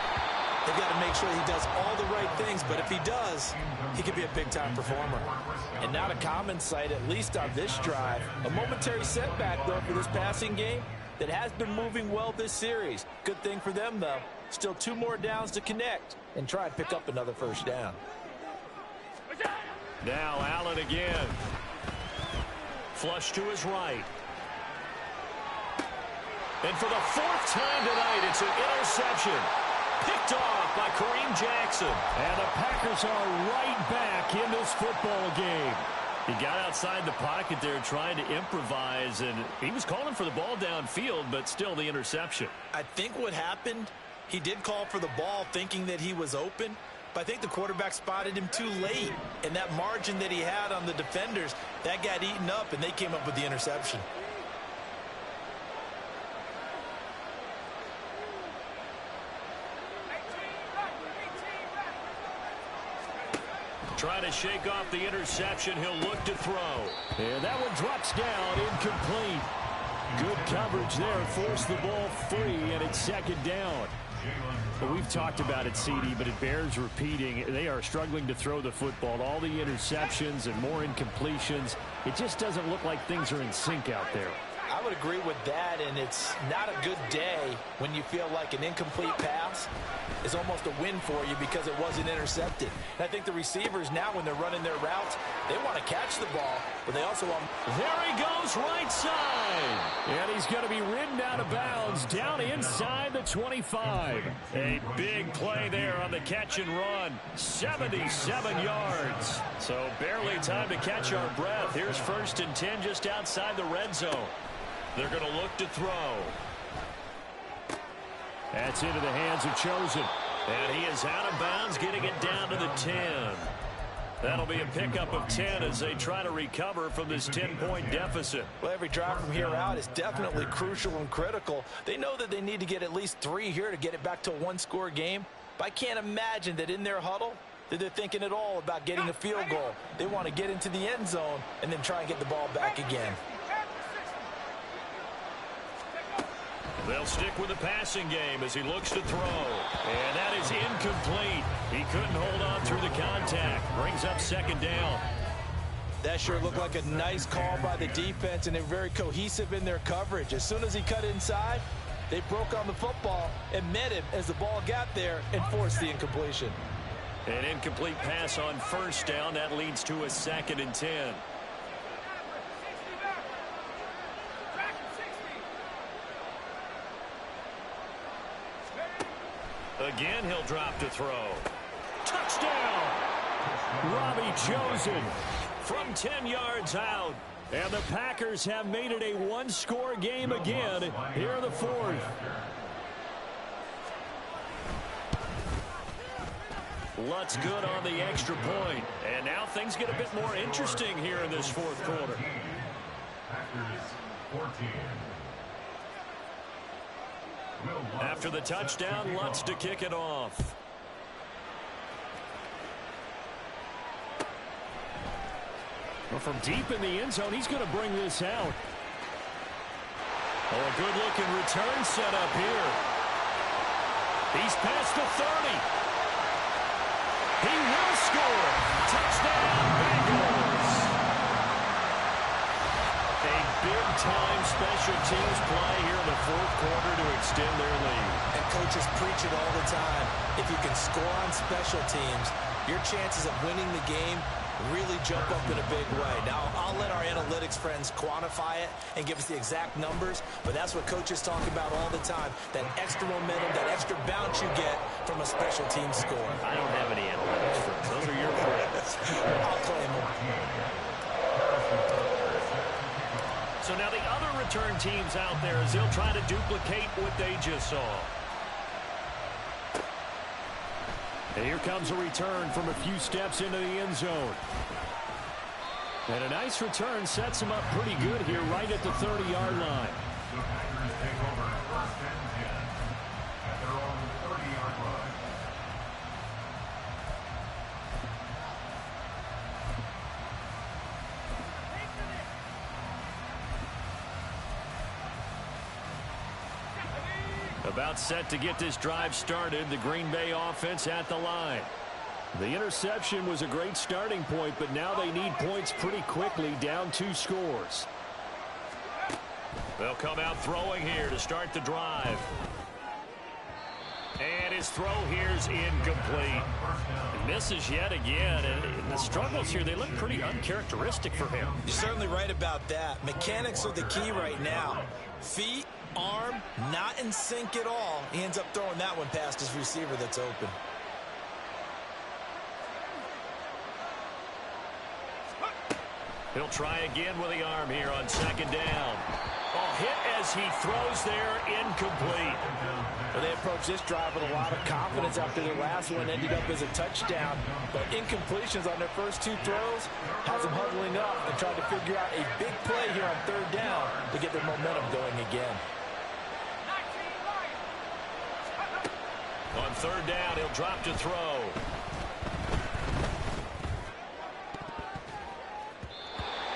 They've got to make sure he does all the right things, but if he does, he could be a big-time performer. And not a common sight, at least on this drive. A momentary setback, though, for this passing game that has been moving well this series. Good thing for them, though. Still 2 more downs to connect and try and pick up another first down. Now Allen again. Flush to his right. And for the 4th time tonight, it's an interception. Picked off by Kareem Jackson. And the Packers are right back in this football game. He got outside the pocket there trying to improvise, and he was calling for the ball downfield, but still the interception. I think what happened, he did call for the ball thinking that he was open, but I think the quarterback spotted him too late. And that margin that he had on the defenders, that got eaten up, and they came up with the interception. Trying to shake off the interception. He'll look to throw. And that one drops down, incomplete. Good coverage there. Forced the ball free, and it's 2nd down. Well, we've talked about it, CD, but it bears repeating. They are struggling to throw the football. All the interceptions and more incompletions. It just doesn't look like things are in sync out there. I would agree with that, and it's not a good day when you feel like an incomplete pass is almost a win for you because it wasn't intercepted. And I think the receivers now, when they're running their routes, they want to catch the ball, but they also want... There he goes, right side. And he's going to be ridden out of bounds down inside the 25. A big play there on the catch and run. 77 yards. So barely time to catch our breath. Here's 1st and 10 just outside the red zone. They're going to look to throw. That's into the hands of Chosen. And he is out of bounds, getting it down to the 10. That'll be a pickup of 10 as they try to recover from this 10-point deficit. Well, every drive from here out is definitely crucial and critical. They know that they need to get at least 3 here to get it back to a one-score game. But I can't imagine that in their huddle that they're thinking at all about getting a field goal. They want to get into the end zone and then try and get the ball back again. They'll stick with the passing game as he looks to throw. And that is incomplete. He couldn't hold on through the contact. Brings up 2nd down. That sure looked like a nice call by the defense, and they're very cohesive in their coverage. As soon as he cut inside, they broke on the football and met him as the ball got there and forced the incompletion. An incomplete pass on 1st down. That leads to a 2nd and 10. Again, he'll drop to throw. Touchdown! Robbie Chosen from 10 yards out. And the Packers have made it a one-score game again here in the 4th. Lutz good on the extra point. And now things get a bit more interesting here in this 4th quarter. Packers 14. After the touchdown, Lutz to kick it off. Well, from deep in the end zone, he's going to bring this out. Oh, a good-looking return set up here. He's past the 30. He will score. Touchdown, Bengals. A big-time special teams play here in the 4th quarter to extend their lead. And coaches preach it all the time. If you can score on special teams, your chances of winning the game really jump up in a big way. Now, I'll let our analytics friends quantify it and give us the exact numbers, but that's what coaches talk about all the time, that extra momentum, that extra bounce you get from a special team score. I don't have any analytics friends. Those are your friends. I'll claim them. So now the other return teams out there as they'll try to duplicate what they just saw. And here comes a return from a few steps into the end zone. And a nice return sets him up pretty good here right at the 30-yard line. The Packers take over 1st and 10 at their own 30-yard line. About set to get this drive started, the Green Bay offense at the line. The interception was a great starting point, but now they need points pretty quickly, down 2 scores. They'll come out throwing here to start the drive. And his throw here's incomplete. He misses yet again, and the struggles here, they look pretty uncharacteristic for him. You're certainly right about that. Mechanics are the key right now. Feet, arm, not in sync at all. He ends up throwing that one past his receiver that's open. He'll try again with the arm here on 2nd down. Oh, hit as he throws there, incomplete. Well, they approached this drive with a lot of confidence after their last one ended up as a touchdown. But incompletions on their first 2 throws has them huddling up and trying to figure out a big play here on 3rd down to get their momentum going again. On 3rd down, he'll drop to throw.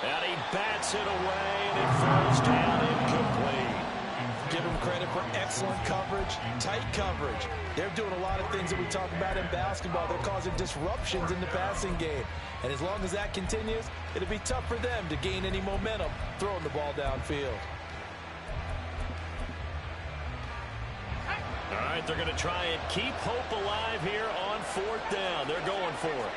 And he bats it away, and it falls down incomplete. Give him credit for excellent coverage, tight coverage. They're doing a lot of things that we talk about in basketball. They're causing disruptions in the passing game. And as long as that continues, it'll be tough for them to gain any momentum throwing the ball downfield. right, they're going to try and keep hope alive here on 4th down. They're going for it.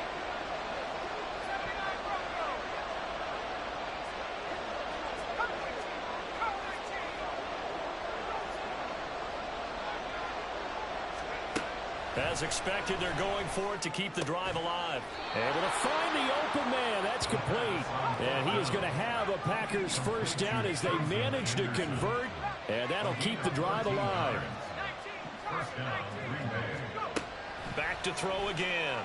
As expected, they're going for it to keep the drive alive. Able to find the open man. That's complete. And he is going to have a Packers first down as they manage to convert. And that'll keep the drive alive. Back to throw again.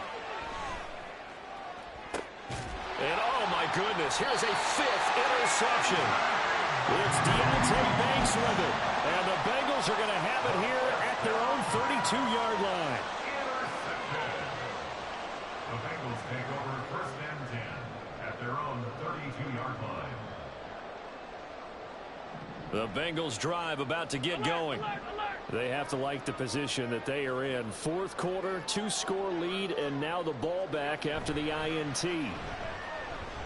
And oh my goodness, here's a 5th interception. It's Deontay Banks with it. And the Bengals are going to have it here at their own 32-yard line. The Bengals take over 1st and 10 at their own 32-yard line. The Bengals drive about to get going. They have to like the position that they are in. 4th quarter, 2-score lead, and now the ball back after the INT.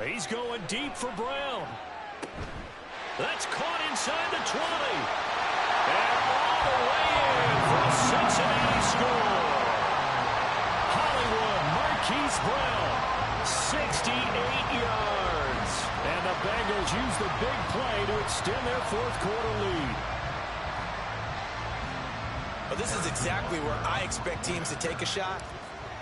He's going deep for Brown. That's caught inside the 20. And all the way in for a Cincinnati score. Hollywood Marquise Brown, 68 yards. And the Bengals use the big play to extend their 4th quarter lead. Well, this is exactly where I expect teams to take a shot.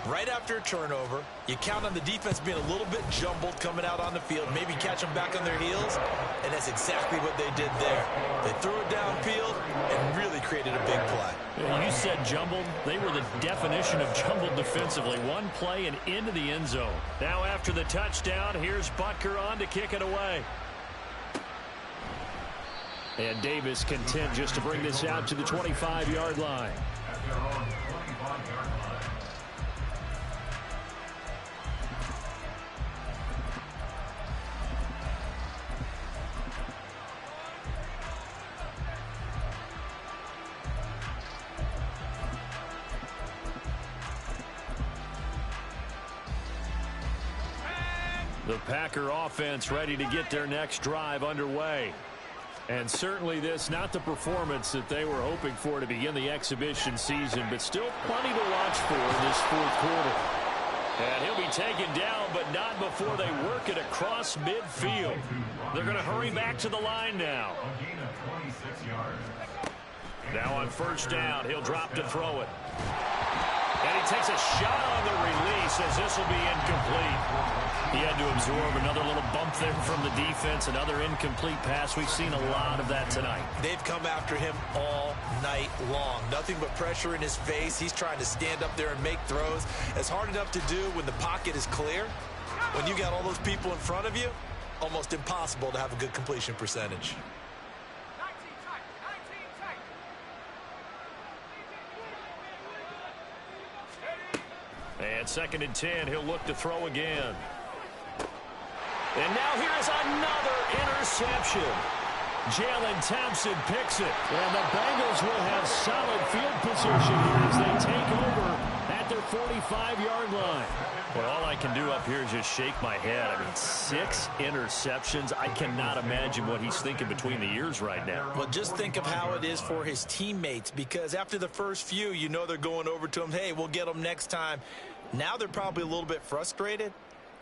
Right after a turnover, you count on the defense being a little bit jumbled coming out on the field, maybe catch them back on their heels, and that's exactly what they did there. They threw it downfield and really created a big play. Yeah, you said jumbled. They were the definition of jumbled defensively. One play and into the end zone. Now after the touchdown, here's Butker on to kick it away. And Davis content just to bring this out to the 25-yard line. At their own 25-yard line. The Packer offense ready to get their next drive underway. And certainly this, not the performance that they were hoping for to begin the exhibition season, but still plenty to watch for in this 4th quarter. And he'll be taken down, but not before they work it across midfield. They're going to hurry back to the line now. A gain of 26 yards. Now on 1st down, he'll drop to throw it. And he takes a shot on the release as this will be incomplete. He had to absorb another little bump there from the defense, another incomplete pass. We've seen a lot of that tonight. They've come after him all night long. Nothing but pressure in his face. He's trying to stand up there and make throws. It's hard enough to do when the pocket is clear. When you got all those people in front of you, almost impossible to have a good completion percentage. And 2nd and 10, he'll look to throw again. And now here is another interception. Jalen Thompson picks it. And the Bengals will have solid field position here as they take over at their 45-yard line. Well, all I can do up here is just shake my head. I mean, 6 interceptions. I cannot imagine what he's thinking between the ears right now. Well, just think of how it is for his teammates, because after the first few, you know they're going over to him, hey, we'll get them next time. Now they're probably a little bit frustrated.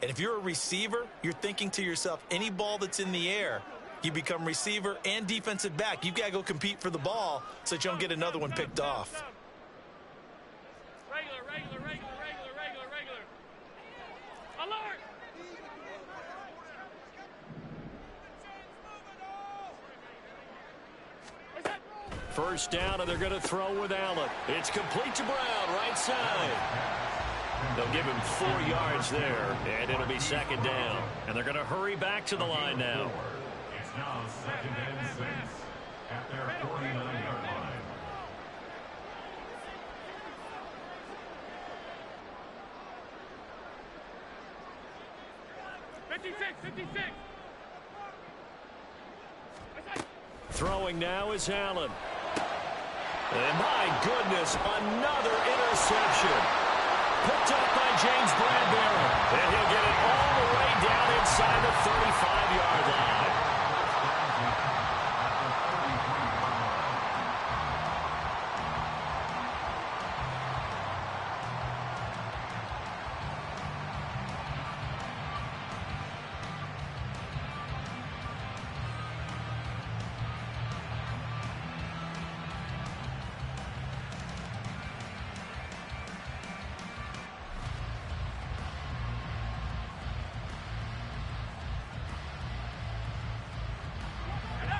And if you're a receiver, you're thinking to yourself, any ball that's in the air, you become receiver and defensive back. You've got to go compete for the ball so that you don't get another one picked off. Regular. Alert! First down, and they're going to throw with Allen. It's complete to Brown, right side. They'll give him 4 yards there, and it'll be 2nd down. And they're going to hurry back to the line now. It's now 2nd and 6 at their 49-yard line. Throwing now is Allen. And my goodness, another interception. Picked up by James Bradbury. And he'll get it all the way down inside the 35-yard line.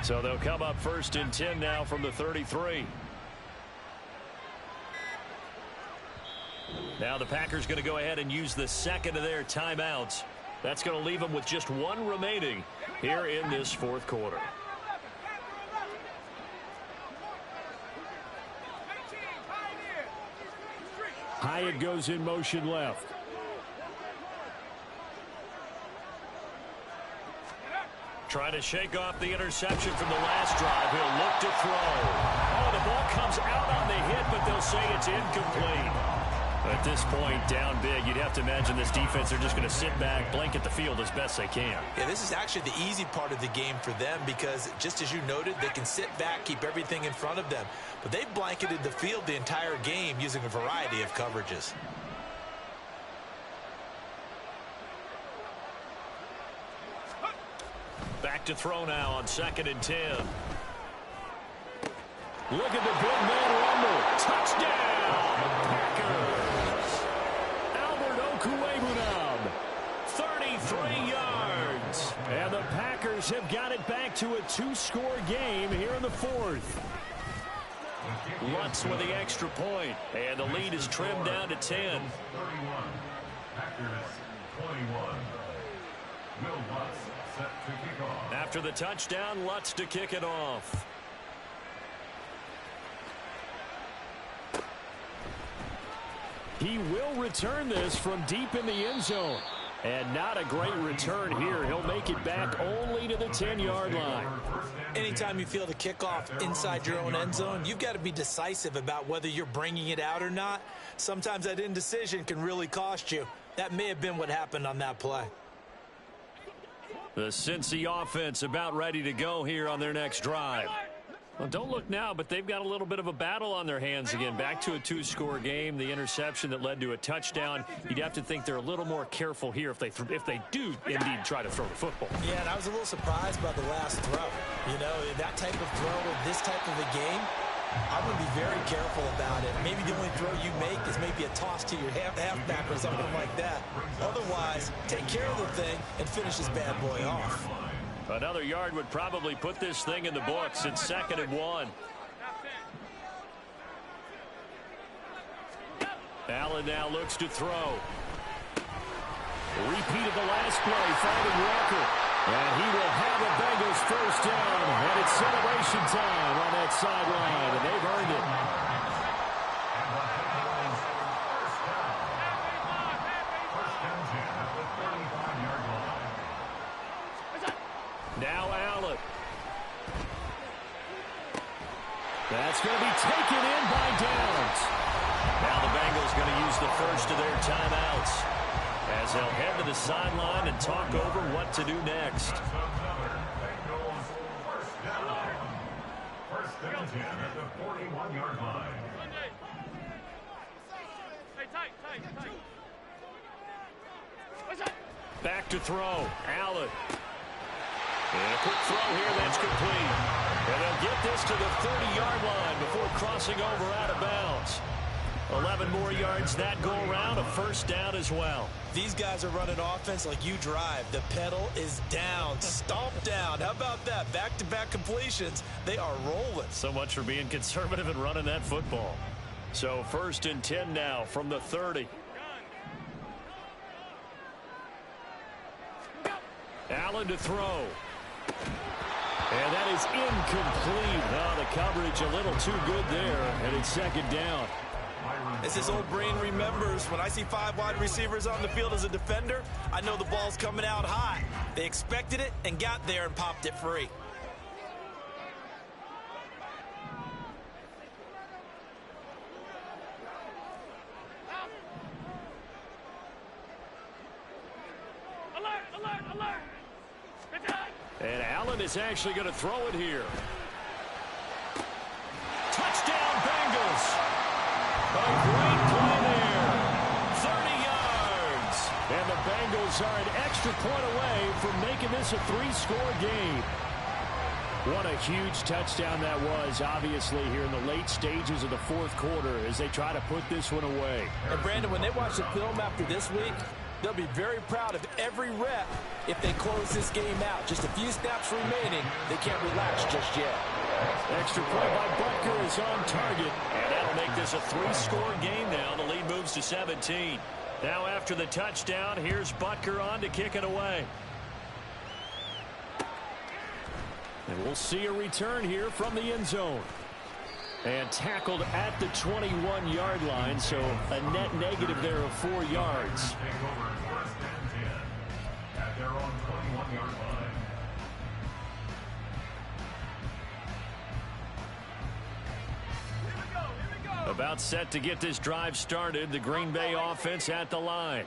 So they'll come up 1st and 10 now from the 33. Now the Packers going to go ahead and use the second of their timeouts. That's going to leave them with just one remaining here in this fourth quarter. Hyatt goes in motion left. Trying to shake off the interception from the last drive. He'll look to throw. Oh, the ball comes out on the hit, but they'll say it's incomplete. At this point, down big, you'd have to imagine this defense are just going to sit back, blanket the field as best they can. Yeah, this is actually the easy part of the game for them because, just as you noted, they can sit back, keep everything in front of them. But they've blanketed the field the entire game using a variety of coverages. Back to throw now on 2nd and 10. Look at the big man rumble. Touchdown, Packers. Albert Okwuegbunam, 33 yards. And the Packers have got it back to a 2-score game here in the fourth. Lutz with the extra point, and the lead is trimmed down to 10. 31. Packers 21. Will Lutz set to kick off. After the touchdown, Lutz to kick it off. He will return this from deep in the end zone. And not a great return here. He'll make it back only to the 10-yard line. Anytime you feel the kickoff inside your own end zone, you've got to be decisive about whether you're bringing it out or not. Sometimes that indecision can really cost you. That may have been what happened on that play. The Cincy offense about ready to go here on their next drive. Well, don't look now, but they've got a little bit of a battle on their hands again. Back to a 2-score game. The interception that led to a touchdown. You'd have to think they're a little more careful here if they do indeed try to throw the football. Yeah, and I was a little surprised by the last throw. You know, that type of throw in this type of a game, I'm going to be very careful about it. Maybe the only throw you make is maybe a toss to your halfback or something like that. Otherwise, take care of the thing and finish this bad boy off. Another yard would probably put this thing in the books. It's 2nd and 1. Allen now looks to throw. Repeat of the last play, finding Walker. And he will have a Bengals first down. And it's celebration time on that sideline. And they've earned it. Now Allen. That's going to be taken in by Downs. Now the Bengals going to use the first of their timeouts as they'll head to the sideline and talk over what to do next. First and 10 at the 41-yard line. Back to throw. Allen. And a quick throw here that's complete. And they'll get this to the 30-yard line before crossing over out of bounds. 11 more yards that go around, a first down as well. These guys are running offense like you drive. The pedal is down, stomp down. How about that? Back-to-back completions. They are rolling. So much for being conservative and running that football. So 1st and 10 now from the 30. Allen to throw. And that is incomplete. Oh, the coverage a little too good there, and it's 2nd down. As his old brain remembers, when I see 5 wide receivers on the field as a defender, I know the ball's coming out high. They expected it and got there and popped it free. And Allen is actually going to throw it here. Touchdown, Bengals. A great play there. 30 yards. And the Bengals are an extra point away from making this a 3-score game. What a huge touchdown that was, obviously, here in the late stages of the fourth quarter as they try to put this one away. And, Brandon, when they watch the film after this week, They'll be very proud of every rep if they close this game out. Just a few snaps remaining. They can't relax just yet. Extra point by Butker is on target. And that'll make this a 3-score game now. The lead moves to 17. Now after the touchdown, here's Butker on to kick it away. And we'll see a return here from the end zone. And tackled at the 21-yard line, so a net negative there of 4 yards. Take over first and 10 at their own 21-yard line. About set to get this drive started. The Green Bay offense at the line.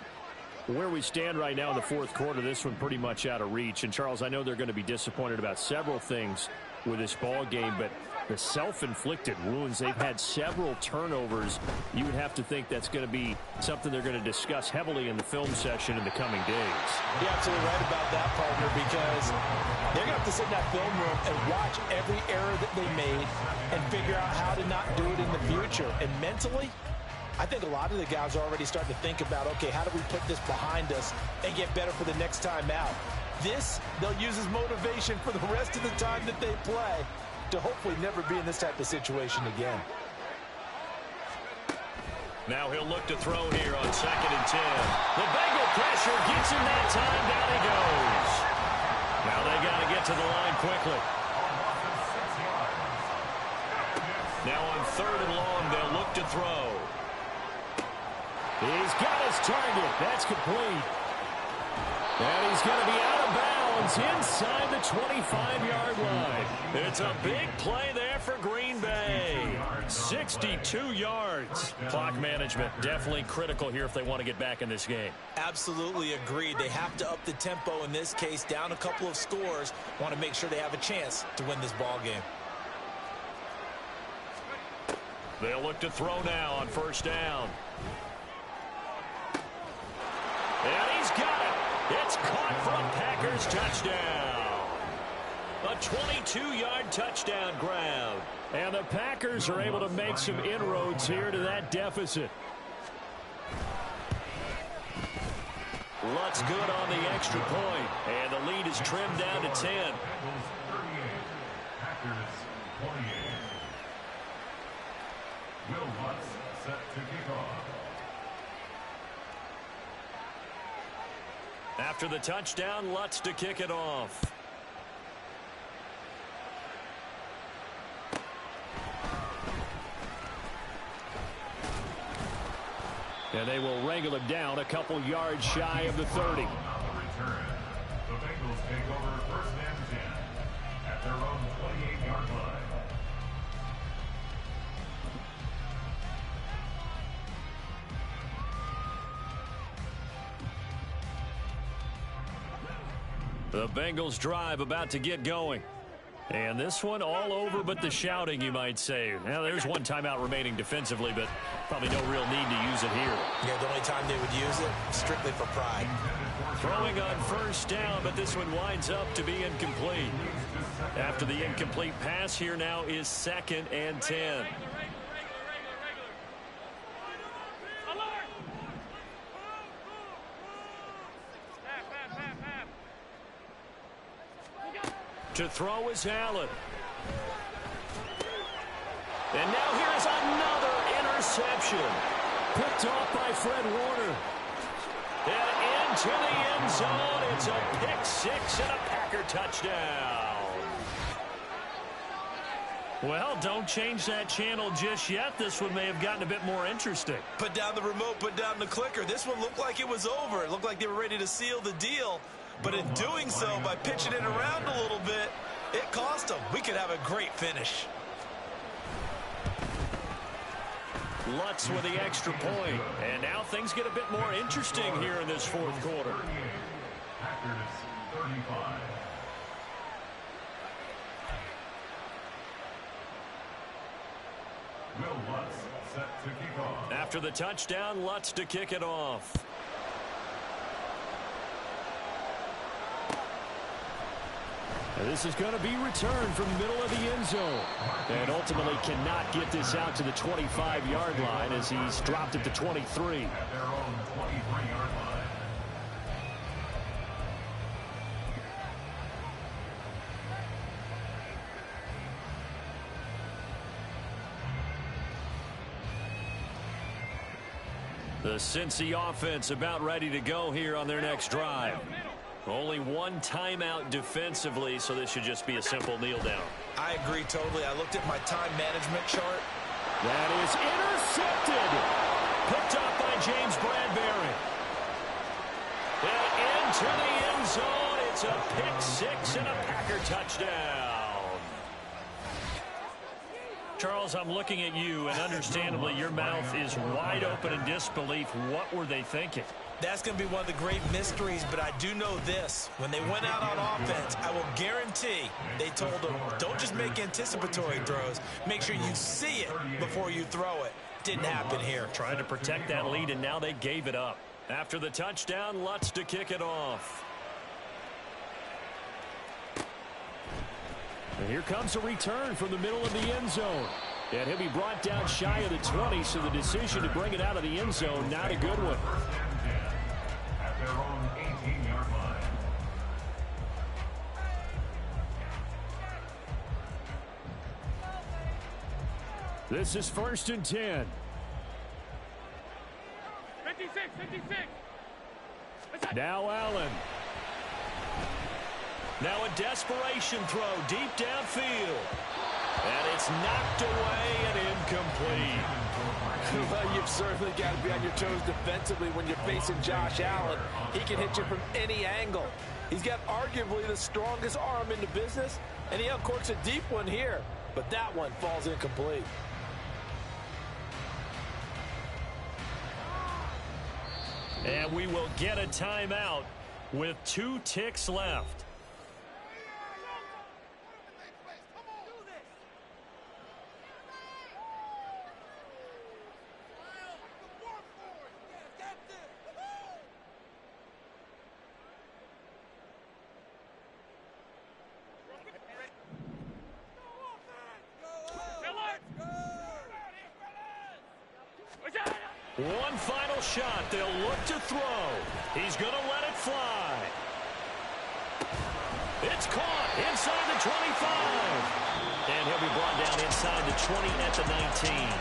Where we stand right now in the fourth quarter, this one pretty much out of reach. And, Charles, I know they're going to be disappointed about several things with this ball game, but the self-inflicted wounds, they've had several turnovers. You would have to think that's going to be something they're going to discuss heavily in the film session in the coming days. You're absolutely right about that, partner, because they're going to have to sit in that film room and watch every error that they made and figure out how to not do it in the future. And mentally, I think a lot of the guys are already starting to think about, okay, how do we put this behind us and get better for the next time out? This, they'll use as motivation for the rest of the time that they play to hopefully never be in this type of situation again. Now he'll look to throw here on 2nd and 10. The Bengal pressure gets him that time. Down he goes. Now they got to get to the line quickly. Now on 3rd and long, they'll look to throw. He's got his target. That's complete. And he's going to be out of bounds inside the 25-yard line. It's a big play there for Green Bay. 62 yards. Clock management definitely critical here if they want to get back in this game. Absolutely agreed. They have to up the tempo in this case, down a couple of scores. Want to make sure they have a chance to win this ball game. They'll look to throw now on 1st down. And he's got it. It's caught for a Packers touchdown. A 22-yard touchdown grab. And the Packers are able to make some inroads here to that deficit. Lutz good on the extra point. And the lead is trimmed down to 10. Bengals 38, Packers 28. Will Lutz set to kick off. After the touchdown, Lutz to kick it off. And they will wrangle him down a couple yards shy of the 30. Return. The Bengals take over first and 10 at their own 28-yard line. The Bengals drive about to get going. And this one all over but the shouting, you might say. Now, there's one timeout remaining defensively, but probably no real need to use it here. Yeah, the only time they would use it, strictly for pride. Throwing on 1st down, but this one winds up to be incomplete. After the incomplete pass, here now is 2nd and 10. To throw is Allen. And now here's another interception. Picked off by Fred Warner. And into the end zone. It's a pick-6 and a Packer touchdown. Well, don't change that channel just yet. This one may have gotten a bit more interesting. Put down the remote, put down the clicker. This one looked like it was over. It looked like they were ready to seal the deal. But in doing so, by pitching it around a little bit, it cost them. We could have a great finish. Lutz with the extra point. And now things get a bit more interesting here in this fourth quarter. Packers 35. Will Lutz set to kick off. After the touchdown, Lutz to kick it off. And this is going to be returned from the middle of the end zone. And ultimately cannot get this out to the 25-yard line as he's dropped it to 23. At their own 23-yard line. The Cincy offense about ready to go here on their next drive. Only one timeout defensively, so this should just be a simple kneel down. I agree totally. I looked at my time management chart. That is intercepted. Picked up by James Bradbury. And into the end zone. It's a pick six and a Packer touchdown. Charles, I'm looking at you, and understandably your mouth is wide open in disbelief. What were they thinking? That's going to be one of the great mysteries, but I do know this. When they went out on offense, I will guarantee they told them, don't just make anticipatory throws. Make sure you see it before you throw it. Didn't happen here. Trying to protect that lead, and now they gave it up. After the touchdown, Lutz to kick it off. And here comes a return from the middle of the end zone. And he'll be brought down shy of the 20, so the decision to bring it out of the end zone, not a good one. At their own 18-yard line. This is 1st and 10. 56. Now Allen. Now a desperation throw deep downfield. And it's knocked away and incomplete. Well, you've certainly got to be on your toes defensively when you're facing Josh Allen. He can hit you from any angle. He's got arguably the strongest arm in the business, and he uncorks a deep one here. But that one falls incomplete. And we will get a timeout with 2 ticks left. One final shot. They'll look to throw. He's going to let it fly. It's caught inside the 25. And he'll be brought down inside the 20 at the 19.